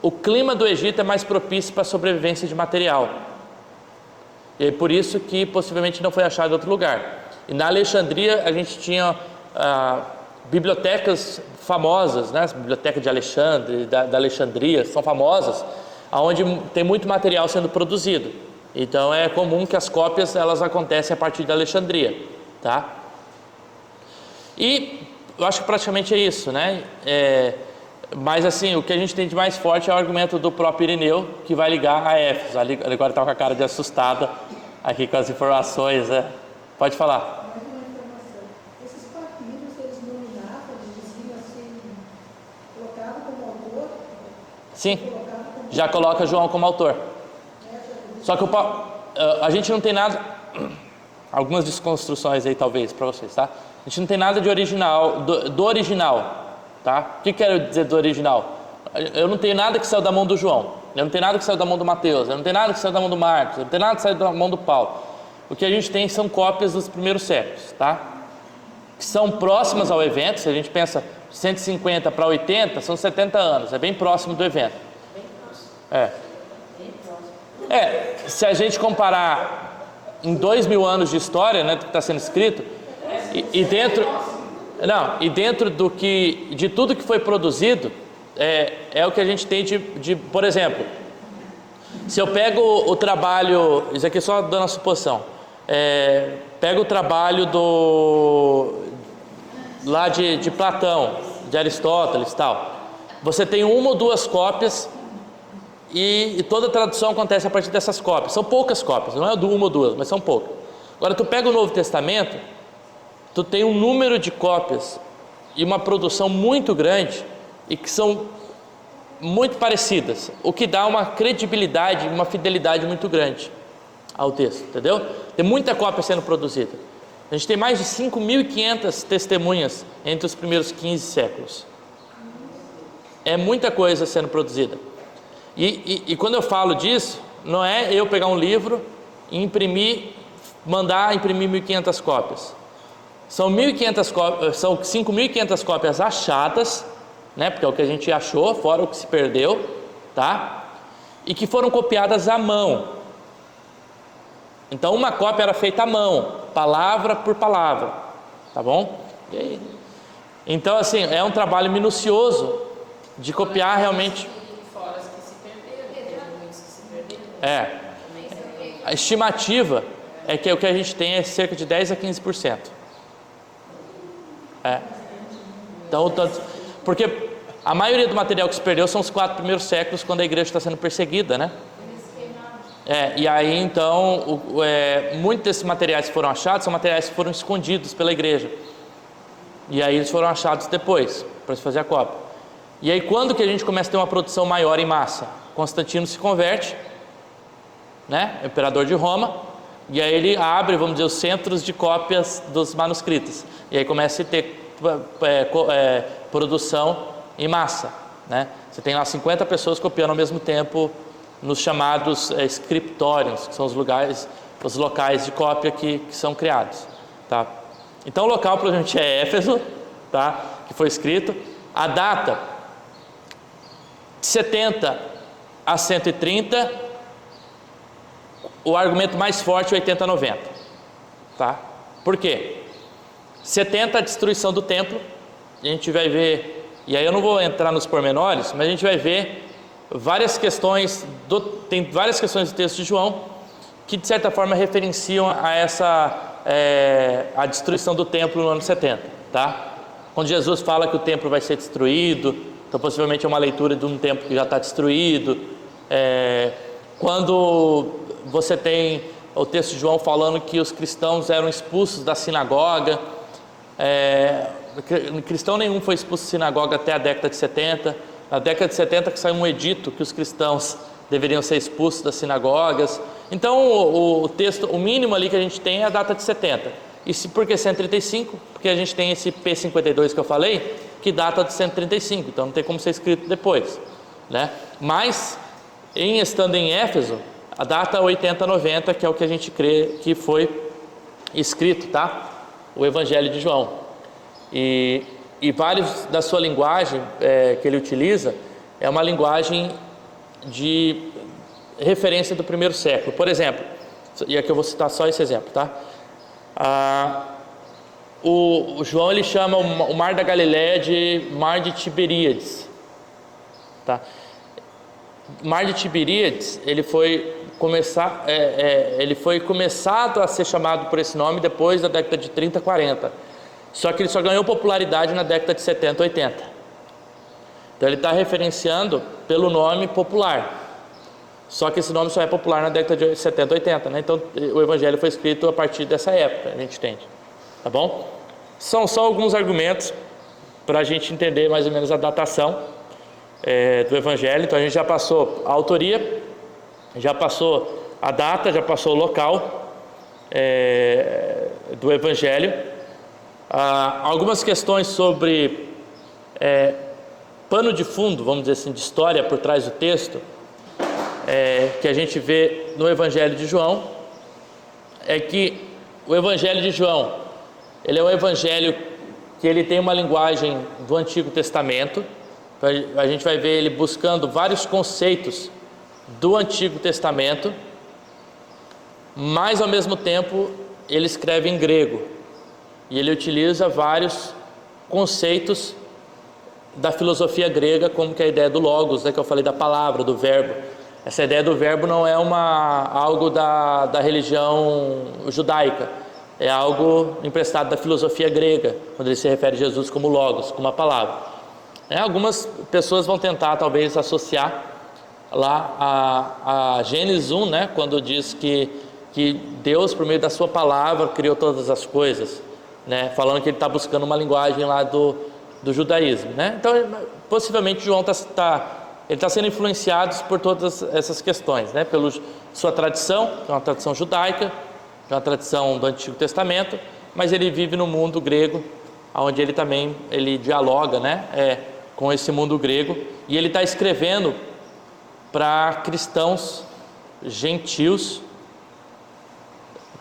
o clima do Egito é mais propício para a sobrevivência de material. E é por isso que possivelmente não foi achado em outro lugar. E na Alexandria a gente tinha bibliotecas famosas, né? A biblioteca de Alexandre, da Alexandria, são famosas, onde tem muito material sendo produzido. Então é comum que as cópias elas acontecem a partir da Alexandria, tá? E eu acho que praticamente é isso, né? Mas assim, o que a gente tem de mais forte é o argumento do próprio Irineu, que vai ligar a Éfeso. Ele agora está com a cara de assustada aqui com as informações, né? Pode falar. Mais uma informação. Esses papiros, eles nominavam, eles diziam assim, colocado como autor? Sim, já coloca João como autor. Só que a gente não tem nada, algumas desconstruções aí talvez para vocês, tá? A gente não tem nada de original, do original, tá? O que quero dizer do original? Eu não tenho nada que saiu da mão do João, eu não tenho nada que saiu da mão do Mateus, eu não tenho nada que saiu da mão do Marcos, eu não tenho nada que saiu da mão do Paulo. O que a gente tem são cópias dos primeiros séculos, tá? Que são próximas ao evento. Se a gente pensa 150 para 80, são 70 anos, é bem próximo do evento. Se a gente comparar em 2000 anos de história, né, do que está sendo escrito, e dentro de tudo que foi produzido, é o que a gente tem por exemplo, se eu pego o trabalho, isso aqui é só dando a suposição, pego o trabalho lá de Platão, de Aristóteles e tal, você tem uma ou duas cópias e toda a tradução acontece a partir dessas cópias. São poucas cópias, não é uma ou duas, mas são poucas. Agora tu pega o Novo Testamento, tu tem um número de cópias e uma produção muito grande e que são muito parecidas, o que dá uma credibilidade, uma fidelidade muito grande ao texto, entendeu? Tem muita cópia sendo produzida. A gente tem mais de 5.500 testemunhas entre os primeiros 15 séculos. É muita coisa sendo produzida. E quando eu falo disso, não é eu pegar um livro e mandar imprimir 1.500 cópias. São 1.500 cópias, são 5.500 cópias achadas, né? Porque é o que a gente achou, fora o que se perdeu, tá? E que foram copiadas à mão. Então uma cópia era feita à mão, palavra por palavra, tá bom? E aí? Então assim, é um trabalho minucioso de copiar realmente. Fora as que se perderam, teve muitos que se perderam. A estimativa é que o que a gente tem é cerca de 10 a 15%. Então, porque a maioria do material que se perdeu são os 4 primeiros séculos, quando a igreja está sendo perseguida, né? E aí então, muitos desses materiais que foram achados são materiais que foram escondidos pela igreja. E aí eles foram achados depois, para se fazer a cópia. E aí quando que a gente começa a ter uma produção maior em massa? Constantino se converte, né? Imperador de Roma, e aí ele abre, vamos dizer, os centros de cópias dos manuscritos. E aí começa a ter produção em massa, né? Você tem lá 50 pessoas copiando ao mesmo tempo nos chamados scriptoriums, que são os locais de cópia que são criados, tá? Então o local provavelmente é Éfeso, tá? Que foi escrito. A data, 70 a 130, o argumento mais forte é 80 a 90, tá? Por quê? 70 a destruição do templo, a gente vai ver, e aí eu não vou entrar nos pormenores, mas a gente vai ver várias questões, tem várias questões do texto de João que de certa forma referenciam a destruição do templo no ano 70, tá? Quando Jesus fala que o templo vai ser destruído, então possivelmente é uma leitura de um templo que já está destruído. Quando você tem o texto de João falando que os cristãos eram expulsos da sinagoga, cristão nenhum foi expulso da sinagoga até a década de 70. Na década de 70 que saiu um edito que os cristãos deveriam ser expulsos das sinagogas. Então o texto, o mínimo ali que a gente tem é a data de 70. E por que 135? Porque a gente tem esse P52 que eu falei, que data de 135, então não tem como ser escrito depois, né? Mas, estando em Éfeso, a data é 80 a 90, que é o que a gente crê que foi escrito, tá? O Evangelho de João. E vários da sua linguagem que ele utiliza é uma linguagem de referência do primeiro século. Por exemplo, e aqui eu vou citar só esse exemplo, tá? O João ele chama o Mar da Galileia de Mar de Tiberíades, tá? Mar de Tiberíades ele foi começado a ser chamado por esse nome depois da década de 30, 40. Só que ele só ganhou popularidade na década de 70, 80. Então ele está referenciando pelo nome popular. Só que esse nome só é popular na década de 70, 80, né? Então o Evangelho foi escrito a partir dessa época, a gente entende. Tá bom? São só alguns argumentos para a gente entender mais ou menos a datação do Evangelho. Então a gente já passou a autoria, já passou a data, já passou o local do Evangelho. Algumas questões sobre pano de fundo, vamos dizer assim, de história por trás do texto, que a gente vê no Evangelho de João, é que o Evangelho de João, ele é um evangelho que ele tem uma linguagem do Antigo Testamento. Então, a gente vai ver ele buscando vários conceitos do Antigo Testamento, mas ao mesmo tempo ele escreve em grego e ele utiliza vários conceitos da filosofia grega, como que a ideia do logos, que eu falei, da palavra, do verbo. Essa ideia do verbo não é algo da religião judaica, é algo emprestado da filosofia grega, quando ele se refere a Jesus como logos, como a palavra. Algumas pessoas vão tentar talvez associar lá a Gênesis 1, quando diz que Deus, por meio da sua palavra, criou todas as coisas, falando que ele está buscando uma linguagem lá do judaísmo. Então, possivelmente, João está sendo influenciado por todas essas questões, pela sua tradição, que é uma tradição judaica, que é uma tradição do Antigo Testamento, mas ele vive no mundo grego, onde ele dialoga com esse mundo grego, e ele está escrevendo para cristãos gentios,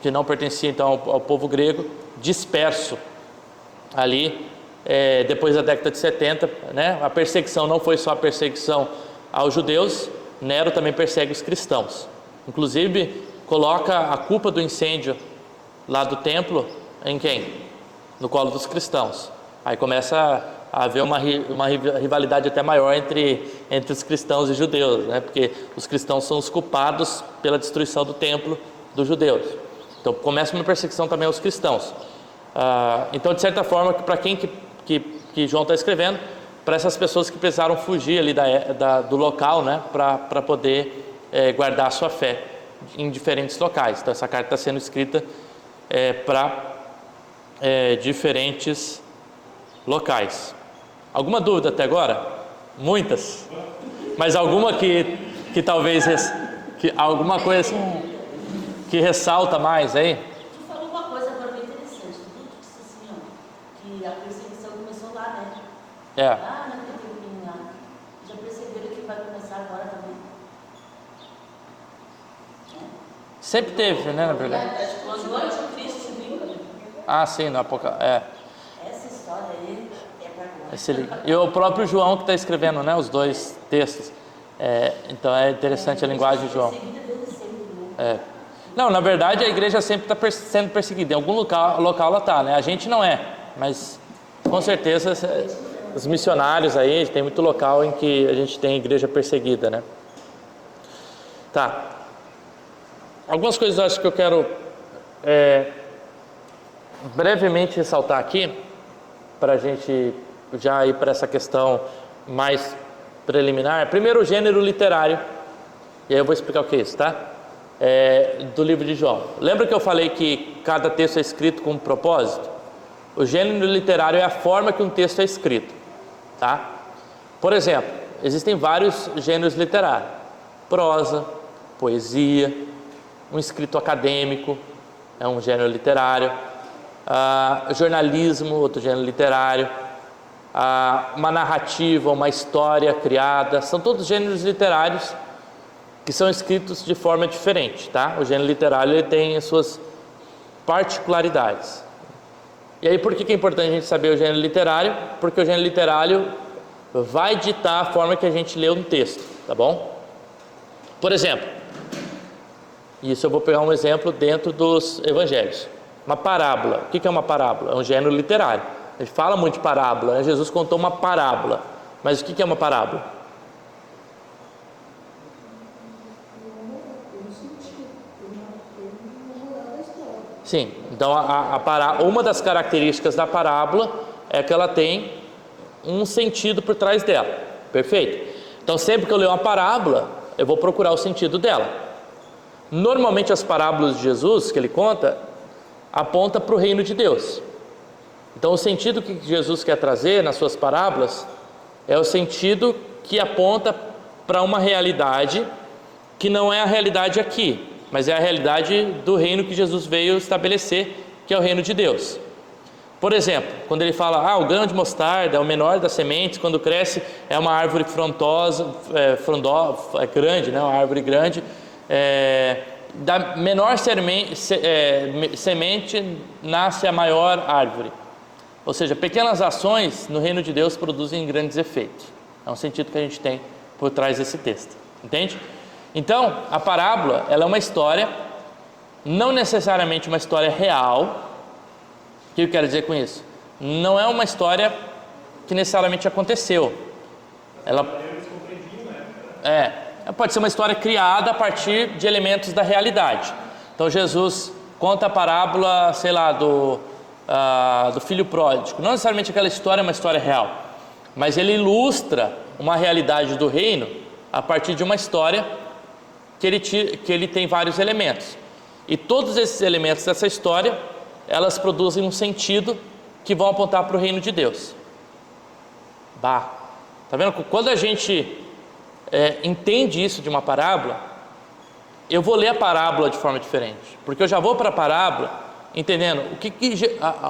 que não pertenciam então ao povo grego, disperso ali, depois da década de 70, a perseguição não foi só a perseguição aos judeus, Nero também persegue os cristãos, inclusive coloca a culpa do incêndio lá do templo em quem? No colo dos cristãos. Aí começa a haver uma rivalidade até maior entre os cristãos e judeus, porque os cristãos são os culpados pela destruição do templo dos judeus. Então começa uma perseguição também aos cristãos. Então, de certa forma, para quem que João está escrevendo, para essas pessoas que precisaram fugir ali do local, para poder guardar a sua fé em diferentes locais. Então essa carta está sendo escrita para diferentes locais. Alguma dúvida até agora? Muitas? Mas alguma que talvez alguma coisa que ressalta mais aí? Tu falou uma coisa agora bem interessante. Tu disse assim, que a perseguição começou lá, Lá naquele tempinho lá. Já perceberam que vai começar agora também? Sempre teve, na verdade. Quando o anticristo viu, Sim, no Apocalipse. essa história aí é para agora. E o próprio João que está escrevendo, os dois textos. Então é interessante a linguagem de João. Não, na verdade a igreja sempre está sendo perseguida. Em algum local ela está, A gente não é, mas com certeza os missionários aí, tem muito local em que a gente tem igreja perseguida, Tá. Algumas coisas eu acho que eu quero brevemente ressaltar aqui, para a gente já ir para essa questão mais preliminar. Primeiro, o gênero literário, e aí eu vou explicar o que é isso, tá? Do livro de João. Lembra que eu falei que cada texto é escrito com um propósito? O gênero literário é a forma que um texto é escrito, tá? Por exemplo, existem vários gêneros literários: prosa, poesia, um escrito acadêmico é um gênero literário, jornalismo, outro gênero literário, uma narrativa, uma história criada, são todos gêneros literários que são escritos de forma diferente, tá? O gênero literário ele tem as suas particularidades. E aí por que é importante a gente saber o gênero literário? Porque o gênero literário vai ditar a forma que a gente lê um texto, tá bom? Por exemplo, isso eu vou pegar um exemplo dentro dos evangelhos. Uma parábola. O que é uma parábola? É um gênero literário. A gente fala muito de parábola, Jesus contou uma parábola. Mas o que é uma parábola? Sim, então uma das características da parábola é que ela tem um sentido por trás dela. Perfeito? Então sempre que eu leio uma parábola, eu vou procurar o sentido dela. Normalmente as parábolas de Jesus que ele conta aponta para o reino de Deus. Então o sentido que Jesus quer trazer nas suas parábolas é o sentido que aponta para uma realidade que não é a realidade aqui, mas é a realidade do reino que Jesus veio estabelecer, que é o reino de Deus. Por exemplo, quando ele fala, o grão de mostarda é o menor das sementes, quando cresce é uma árvore frondosa, grande, né? Uma árvore grande, da menor semente nasce a maior árvore. Ou seja, pequenas ações no reino de Deus produzem grandes efeitos. É um sentido que a gente tem por trás desse texto, entende? Então, a parábola, ela é uma história, não necessariamente uma história real. O que eu quero dizer com isso? Não é uma história que necessariamente aconteceu. Ela pode ser uma história criada a partir de elementos da realidade. Então Jesus conta a parábola, sei lá, do filho pródigo. Não necessariamente aquela história é uma história real, mas ele ilustra uma realidade do reino a partir de uma história que ele tem vários elementos. E todos esses elementos dessa história, elas produzem um sentido que vão apontar para o reino de Deus. Tá vendo? Quando a gente entende isso de uma parábola, eu vou ler a parábola de forma diferente, porque eu já vou para a parábola entendendo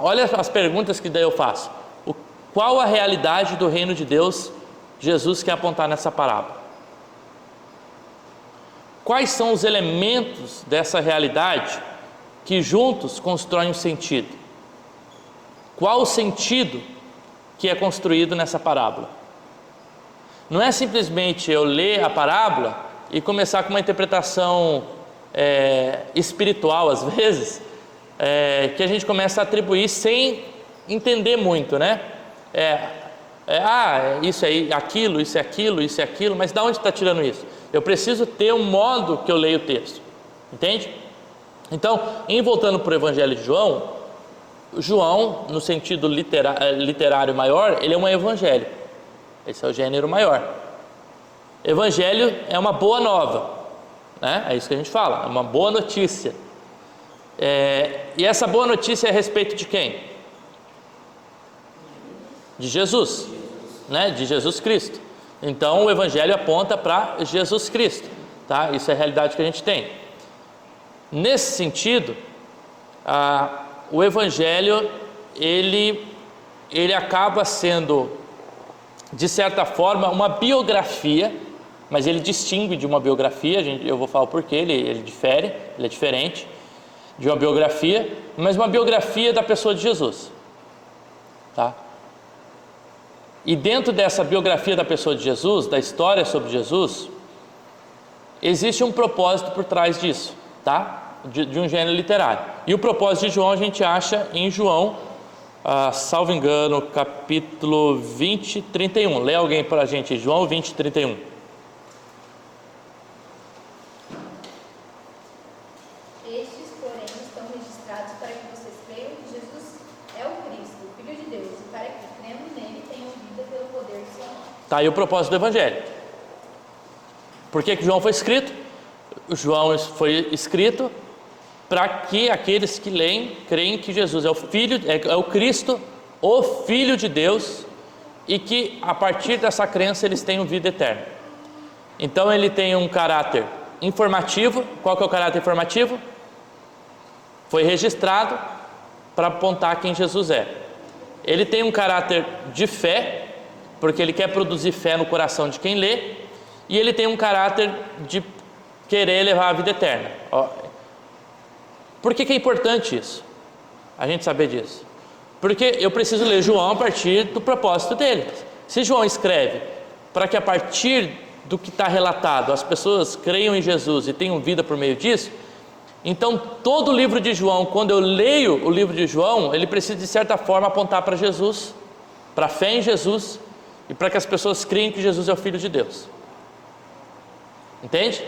olha as perguntas que daí eu faço. Qual a realidade do reino de Deus Jesus quer apontar nessa parábola? Quais são os elementos dessa realidade que juntos constroem um sentido? Qual o sentido que é construído nessa parábola? Não é simplesmente eu ler a parábola e começar com uma interpretação espiritual, às vezes, que a gente começa a atribuir sem entender muito, né? Isso é aquilo, isso é aquilo, isso é aquilo, mas de onde está tirando isso? Eu preciso ter um modo que eu leio o texto, entende? Então, voltando para o Evangelho de João, no sentido literário maior, ele é um evangelho. Esse é o gênero maior. Evangelho é uma boa nova, né? É isso que a gente fala, é uma boa notícia. E essa boa notícia é a respeito de quem? De Jesus, né? De Jesus Cristo. Então, o Evangelho aponta para Jesus Cristo, tá? Isso é a realidade que a gente tem. Nesse sentido, o Evangelho, ele acaba sendo, de certa forma, uma biografia, mas ele distingue de uma biografia, eu vou falar o porquê, ele difere, ele é diferente de uma biografia, mas uma biografia da pessoa de Jesus, tá? E dentro dessa biografia da pessoa de Jesus, da história sobre Jesus, existe um propósito por trás disso, tá? De um gênero literário. E o propósito de João a gente acha em João, salvo engano, capítulo 20, 31. Lê alguém para a gente, João 20, 31. Estes, porém, estão registrados para que vocês creiam que Jesus é o Cristo, o Filho de Deus, e para que, crendo nele, tenham vida pelo poder do seu nome. Tá aí o propósito do Evangelho. Por que João foi escrito? João foi escrito para que aqueles que leem, creem que Jesus é o Filho, é o Cristo, o Filho de Deus, e que a partir dessa crença eles tenham vida eterna. Então ele tem um caráter informativo. Qual que é o caráter informativo? Foi registrado para apontar quem Jesus é. Ele tem um caráter de fé, porque ele quer produzir fé no coração de quem lê, e ele tem um caráter de querer levar a vida eterna. Por que é importante isso? A gente saber disso. Porque eu preciso ler João a partir do propósito dele. Se João escreve para que a partir do que está relatado as pessoas creiam em Jesus e tenham vida por meio disso, então todo o livro de João, quando eu leio o livro de João, ele precisa de certa forma apontar para Jesus, para a fé em Jesus e para que as pessoas creem que Jesus é o Filho de Deus. Entende?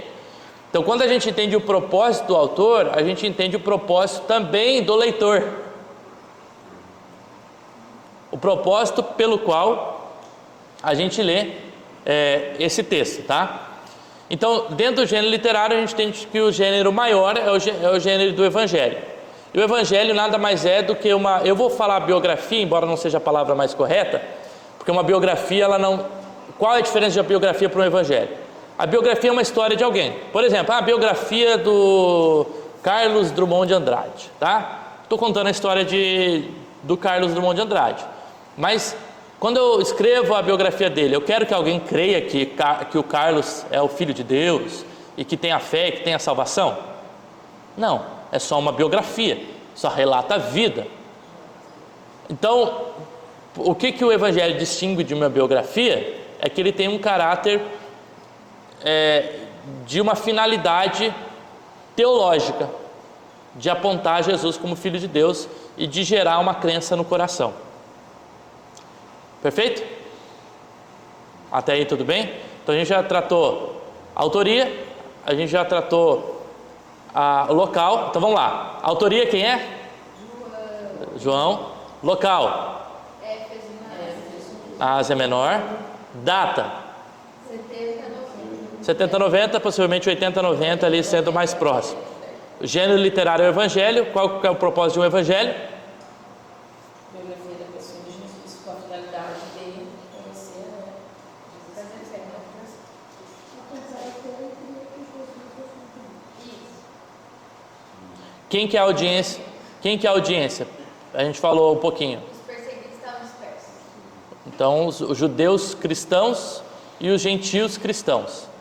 Então, quando a gente entende o propósito do autor, a gente entende o propósito também do leitor. O propósito pelo qual a gente lê esse texto, tá? Então, dentro do gênero literário, a gente entende que o gênero maior é o gênero do Evangelho. E o Evangelho nada mais é do que uma... Eu vou falar biografia, embora não seja a palavra mais correta, porque uma biografia, ela não... Qual é a diferença de uma biografia para um Evangelho? A biografia é uma história de alguém. Por exemplo, a biografia do Carlos Drummond de Andrade, tá? Estou contando a história do Carlos Drummond de Andrade. Mas quando eu escrevo a biografia dele, eu quero que alguém creia que o Carlos é o Filho de Deus e que tenha fé, que tenha salvação? Não, é só uma biografia, só relata a vida. Então, o que o Evangelho distingue de uma biografia é que ele tem um caráter de uma finalidade teológica, de apontar Jesus como Filho de Deus e de gerar uma crença no coração. Perfeito? Até aí tudo bem? Então a gente já tratou a autoria, a gente já tratou o local. Então vamos lá. A autoria quem é? João. Local? Ásia Menor. Data? 70-90, possivelmente 80-90 ali sendo mais próximo. O gênero literário é o Evangelho. Qual que é o propósito de um Evangelho? Biografia da pessoa de Jesus, com a finalidade de conhecer, Quem que é a audiência? Quem que é a audiência? A gente falou um pouquinho. Os perseguidos estavam dispersos. Então, os judeus cristãos e os gentios cristãos.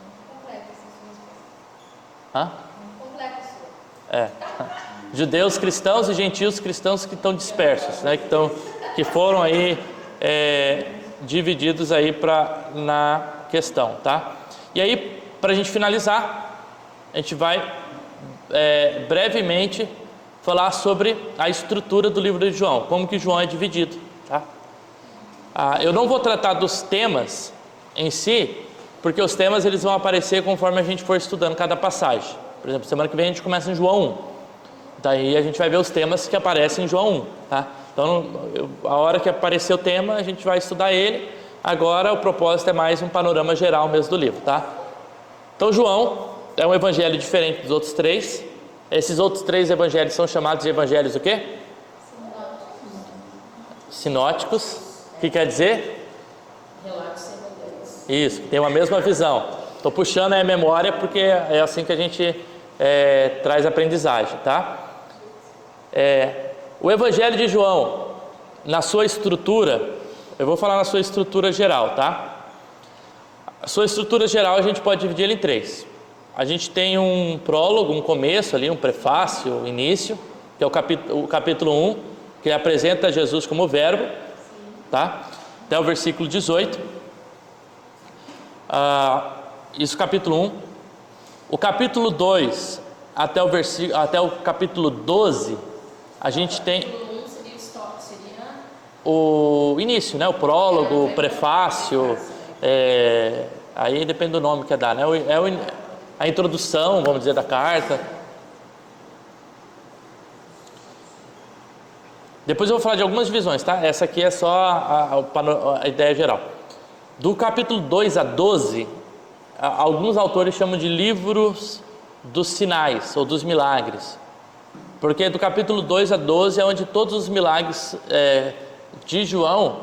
Judeus cristãos e gentios cristãos que estão dispersos, né? Que foram aí divididos aí na questão, tá? E aí, para a gente finalizar, a gente vai brevemente falar sobre a estrutura do livro de João, como que João é dividido, tá? Eu não vou tratar dos temas em si, porque os temas eles vão aparecer conforme a gente for estudando cada passagem. Por exemplo, semana que vem a gente começa em João 1. Daí a gente vai ver os temas que aparecem em João 1, tá? Então, a hora que aparecer o tema, a gente vai estudar ele. Agora, o propósito é mais um panorama geral mesmo do livro, tá? Então, João é um evangelho diferente dos outros três. Esses outros três evangelhos são chamados de evangelhos o quê? Sinóticos. O que quer dizer? Relatos semelhantes. Isso, tem uma mesma visão. Estou puxando a memória porque é assim que a gente traz aprendizagem, tá? O Evangelho de João, na sua estrutura, eu vou falar na sua estrutura geral, tá? A sua estrutura geral a gente pode dividir ele em três. A gente tem um prólogo, um começo ali, um prefácio, um início, que é o capítulo 1, que apresenta Jesus como verbo, tá? Até o versículo 18. Isso capítulo 1. O capítulo 2 até o capítulo 12, a gente tem o início, né? O prólogo, o prefácio, aí depende do nome que é dar, né? A introdução, vamos dizer, da carta. Depois eu vou falar de algumas divisões, tá? Essa aqui é só a ideia geral. Do capítulo 2 a 12, alguns autores chamam de livros dos sinais ou dos milagres, porque do capítulo 2 a 12 é onde todos os milagres de João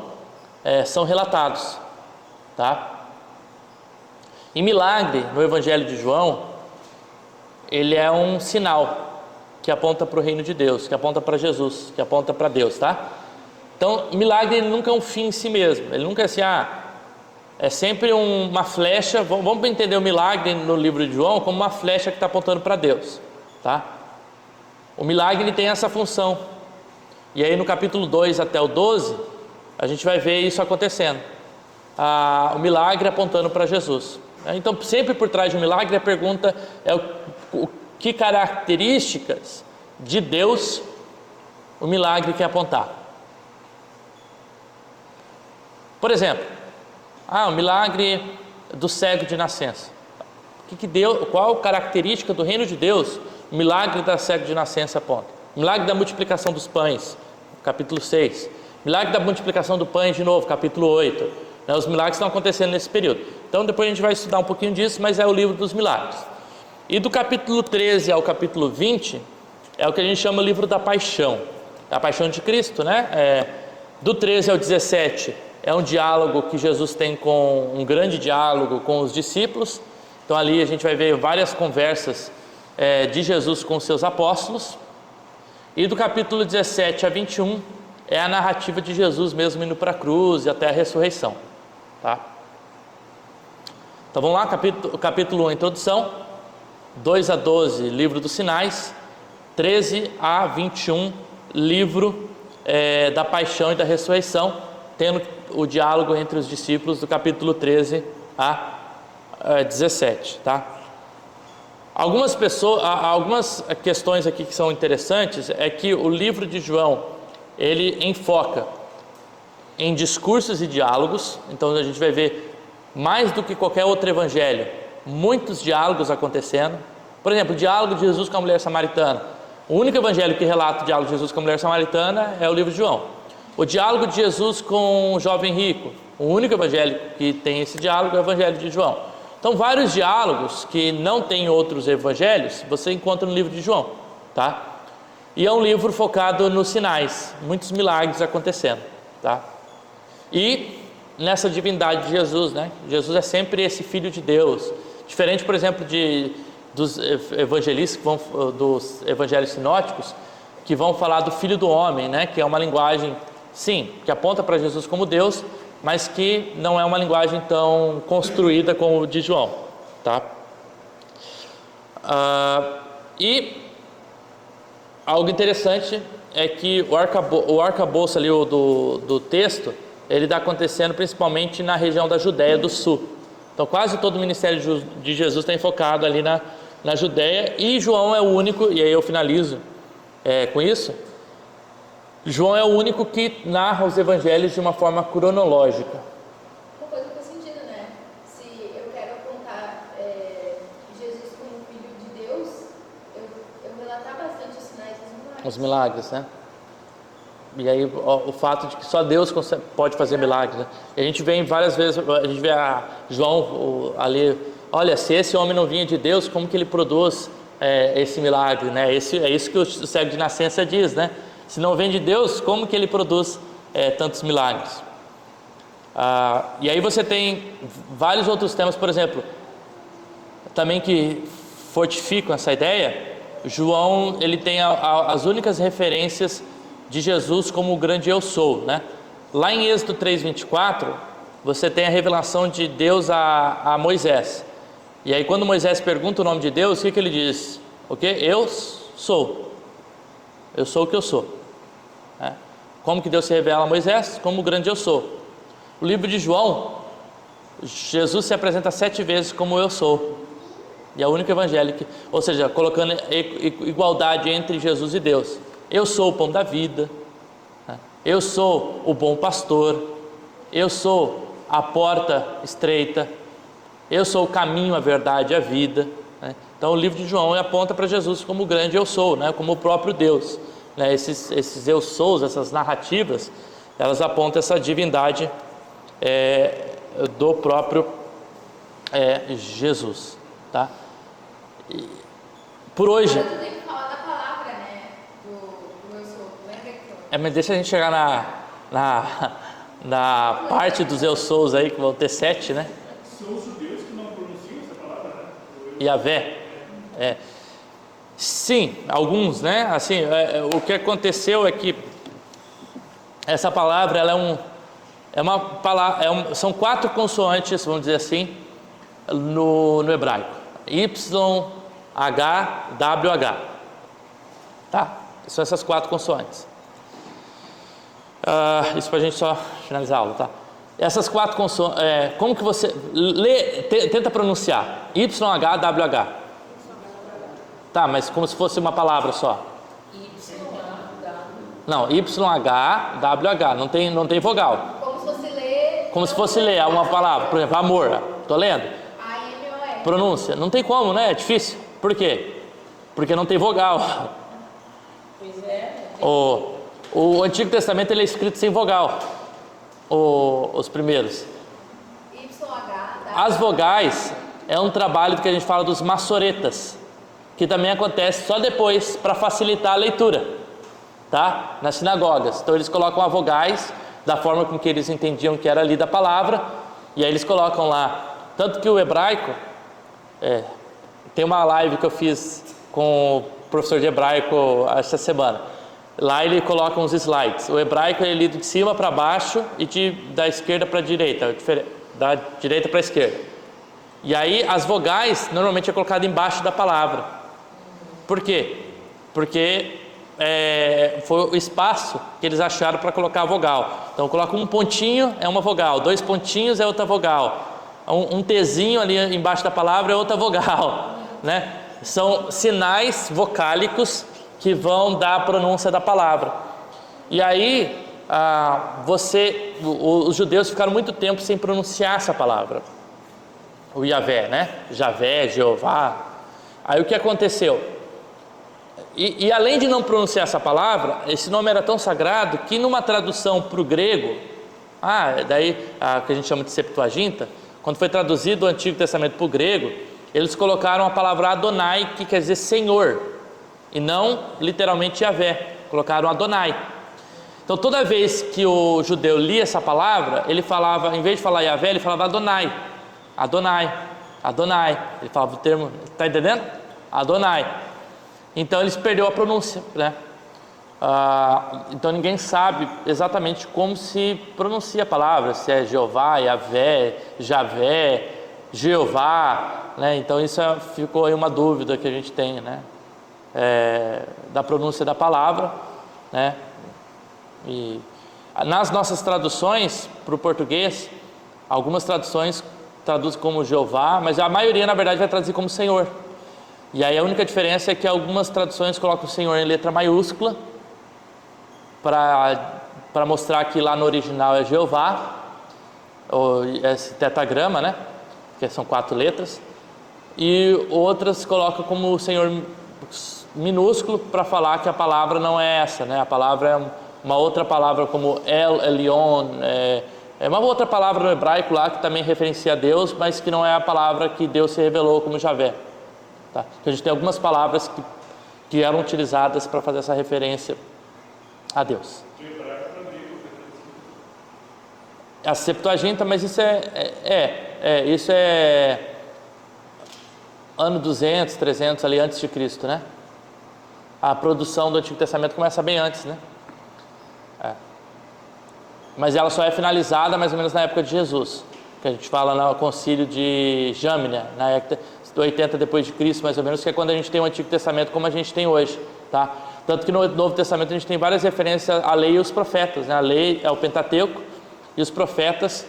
são relatados, tá? E milagre no Evangelho de João, ele é um sinal que aponta para o reino de Deus, que aponta para Jesus, que aponta para Deus, tá? Então, milagre ele nunca é um fim em si mesmo, ele nunca é assim, é sempre uma flecha. Vamos entender o milagre no livro de João como uma flecha que está apontando para Deus, tá? O milagre ele tem essa função. E aí no capítulo 2 até o 12, a gente vai ver isso acontecendo. O milagre apontando para Jesus. Então, sempre por trás de um milagre, a pergunta é que características de Deus o milagre quer apontar. Por exemplo, o milagre do cego de nascença. Qual característica do reino de Deus o milagre da cego de nascença aponta? O milagre da multiplicação dos pães, capítulo 6. Milagre da multiplicação do pão de novo, capítulo 8. Os milagres estão acontecendo nesse período. Então depois a gente vai estudar um pouquinho disso, mas é o livro dos milagres. E do capítulo 13 ao capítulo 20 é o que a gente chama o livro da paixão. A paixão de Cristo, né? Do 13 ao 17 é um diálogo que Jesus tem um grande diálogo com os discípulos. Então ali a gente vai ver várias conversas de Jesus com seus apóstolos. E do capítulo 17 a 21 é a narrativa de Jesus mesmo indo para a cruz e até a ressurreição, tá? Então vamos lá, capítulo 1, introdução, 2 a 12, livro dos sinais, 13 a 21, livro da paixão e da ressurreição, tendo o diálogo entre os discípulos do capítulo 13 a 17, tá? Algumas questões aqui que são interessantes é que o livro de João, ele enfoca em discursos e diálogos. Então a gente vai ver, mais do que qualquer outro evangelho, muitos diálogos acontecendo. Por exemplo, o diálogo de Jesus com a mulher samaritana. O único evangelho que relata o diálogo de Jesus com a mulher samaritana é o livro de João. O diálogo de Jesus com o jovem rico, o único evangelho que tem esse diálogo é o evangelho de João. Então, vários diálogos que não tem outros evangelhos, você encontra no livro de João, tá? E é um livro focado nos sinais, muitos milagres acontecendo, tá? E nessa divindade de Jesus, né? Jesus é sempre esse Filho de Deus, diferente, por exemplo, dos evangelistas, dos evangelhos sinóticos, que vão falar do Filho do Homem, né? Que é uma linguagem, sim, que aponta para Jesus como Deus, mas que não é uma linguagem tão construída como o de João, tá? E algo interessante é que o arcabouço ali do texto, ele está acontecendo principalmente na região da Judéia do Sul. Então quase todo o ministério de Jesus está enfocado ali na Judéia, e João é o único, e aí eu finalizo com isso, João é o único que narra os evangelhos de uma forma cronológica. Uma coisa que faz sentido, né? Se eu quero apontar Jesus como Filho de Deus, eu relatar bastante os sinais e os milagres. Os milagres, né? E aí o fato de que só Deus pode fazer milagres, né? E a gente vê várias vezes, a gente vê João ali, olha, se esse homem não vinha de Deus, como que ele produz esse milagre, né? É isso que o cego de nascença diz, né? Se não vem de Deus, como que ele produz tantos milagres? E aí você tem vários outros temas, por exemplo, também que fortificam essa ideia. João, ele tem as únicas referências de Jesus como o grande eu sou, né? Lá em Êxodo 3:24, você tem a revelação de Deus a Moisés. E aí quando Moisés pergunta o nome de Deus, o que ele diz? O quê? Eu sou. Eu sou o que eu sou. Como que Deus se revela a Moisés? Como o grande eu sou. O livro de João, Jesus se apresenta 7 vezes como eu sou. E é o único evangelho que, ou seja, colocando igualdade entre Jesus e Deus. Eu sou o pão da vida. Eu sou o bom pastor. Eu sou a porta estreita. Eu sou o caminho, a verdade e a vida. Então o livro de João aponta para Jesus como o grande eu sou, né? Como o próprio Deus. Esses eu sous, essas narrativas, elas apontam essa divindade do próprio Jesus, tá? E, por hoje... Agora tu tem que falar da palavra, né? Do eu sou. Lembra que mas deixa a gente chegar na parte dos eu sous aí, que vão ter 7, né? São os judeus que não pronunciam essa palavra, né? Yavé. Sim, alguns, né? Assim, o que aconteceu é que essa palavra, ela é uma palavra, são 4 consoantes, vamos dizer assim, no hebraico. Y, H, W, H. Tá? São essas 4 consoantes. Isso para a gente só finalizar a aula, tá? Essas 4 consoantes, como que você lê, tenta pronunciar? Y, H, W, H. Tá, mas como se fosse uma palavra só. Não, Y, H, W, H. Não tem vogal. Como se fosse ler. Como se fosse ler uma palavra. Por exemplo, amor. Tô lendo. A-M-O-R. Pronúncia. Não tem como, né? É difícil. Por quê? Porque não tem vogal. Pois é. O Antigo Testamento ele é escrito sem vogal. Os primeiros. Y-H. As vogais é um trabalho que a gente fala dos maçoretas, que também acontece só depois para facilitar a leitura, tá? Nas sinagogas. Então eles colocam as vogais da forma com que eles entendiam que era lida a palavra, e aí eles colocam lá. Tanto que o hebraico, Tem uma live que eu fiz com o professor de hebraico essa semana. Lá ele coloca uns slides. O hebraico é lido de cima para baixo e da esquerda para a direita, da direita para a esquerda. E aí as vogais normalmente é colocado embaixo da palavra. Por quê? Porque foi o espaço que eles acharam para colocar a vogal. Então coloca um pontinho, é uma vogal, 2 pontinhos é outra vogal, um Tzinho ali embaixo da palavra é outra vogal, né? São sinais vocálicos que vão dar a pronúncia da palavra. E aí os judeus ficaram muito tempo sem pronunciar essa palavra, o Yahvé, né? Javé, Jeová. Aí o que aconteceu? E além de não pronunciar essa palavra, esse nome era tão sagrado que numa tradução para o grego, que a gente chama de Septuaginta, quando foi traduzido o Antigo Testamento para o grego, eles colocaram a palavra Adonai, que quer dizer Senhor, e não literalmente Yahvé, colocaram Adonai. Então toda vez que o judeu lia essa palavra, ele falava, em vez de falar Yahvé, ele falava Adonai, Adonai, Adonai, ele falava o termo, está entendendo? Adonai. Então eles perderam a pronúncia, né? Então ninguém sabe exatamente como se pronuncia a palavra, se é Jeová, Yahvé, Javé, Jeová, né? Então isso ficou aí uma dúvida que a gente tem, né? Da pronúncia da palavra, né? E nas nossas traduções para o português, algumas traduções traduzem como Jeová, mas a maioria na verdade vai traduzir como Senhor. E aí a única diferença é que algumas traduções colocam o Senhor em letra maiúscula para mostrar que lá no original é Jeová, ou esse tetagrama, né? Que são 4 letras. E outras colocam como o Senhor minúsculo para falar que a palavra não é essa, né? A palavra é uma outra palavra como El Elyon, é uma outra palavra no hebraico lá que também referencia a Deus, mas que não é a palavra que Deus se revelou como Javé. Tá? Então a gente tem algumas palavras que eram utilizadas para fazer essa referência a Deus. A Septuaginta, mas isso isso é ano 200, 300 ali antes de Cristo, né? A produção do Antigo Testamento começa bem antes, né? Mas ela só é finalizada mais ou menos na época de Jesus, que a gente fala no concílio de Jâmnia, na época 80 depois de Cristo, mais ou menos, que é quando a gente tem o Antigo Testamento como a gente tem hoje, tá? Tanto que no Novo Testamento a gente tem várias referências à lei e os profetas, né? A lei é o Pentateuco e os profetas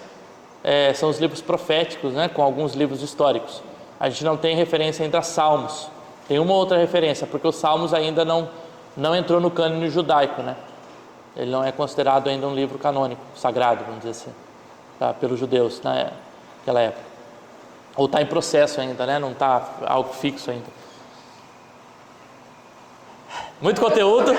são os livros proféticos, né? Com alguns livros históricos. A gente não tem referência ainda a Salmos, tem uma outra referência, porque os Salmos ainda não entrou no cânone judaico, né? Ele não é considerado ainda um livro canônico, sagrado, vamos dizer assim, tá? Pelos judeus naquela época. Ou está em processo ainda, né? Não está algo fixo ainda. Muito conteúdo.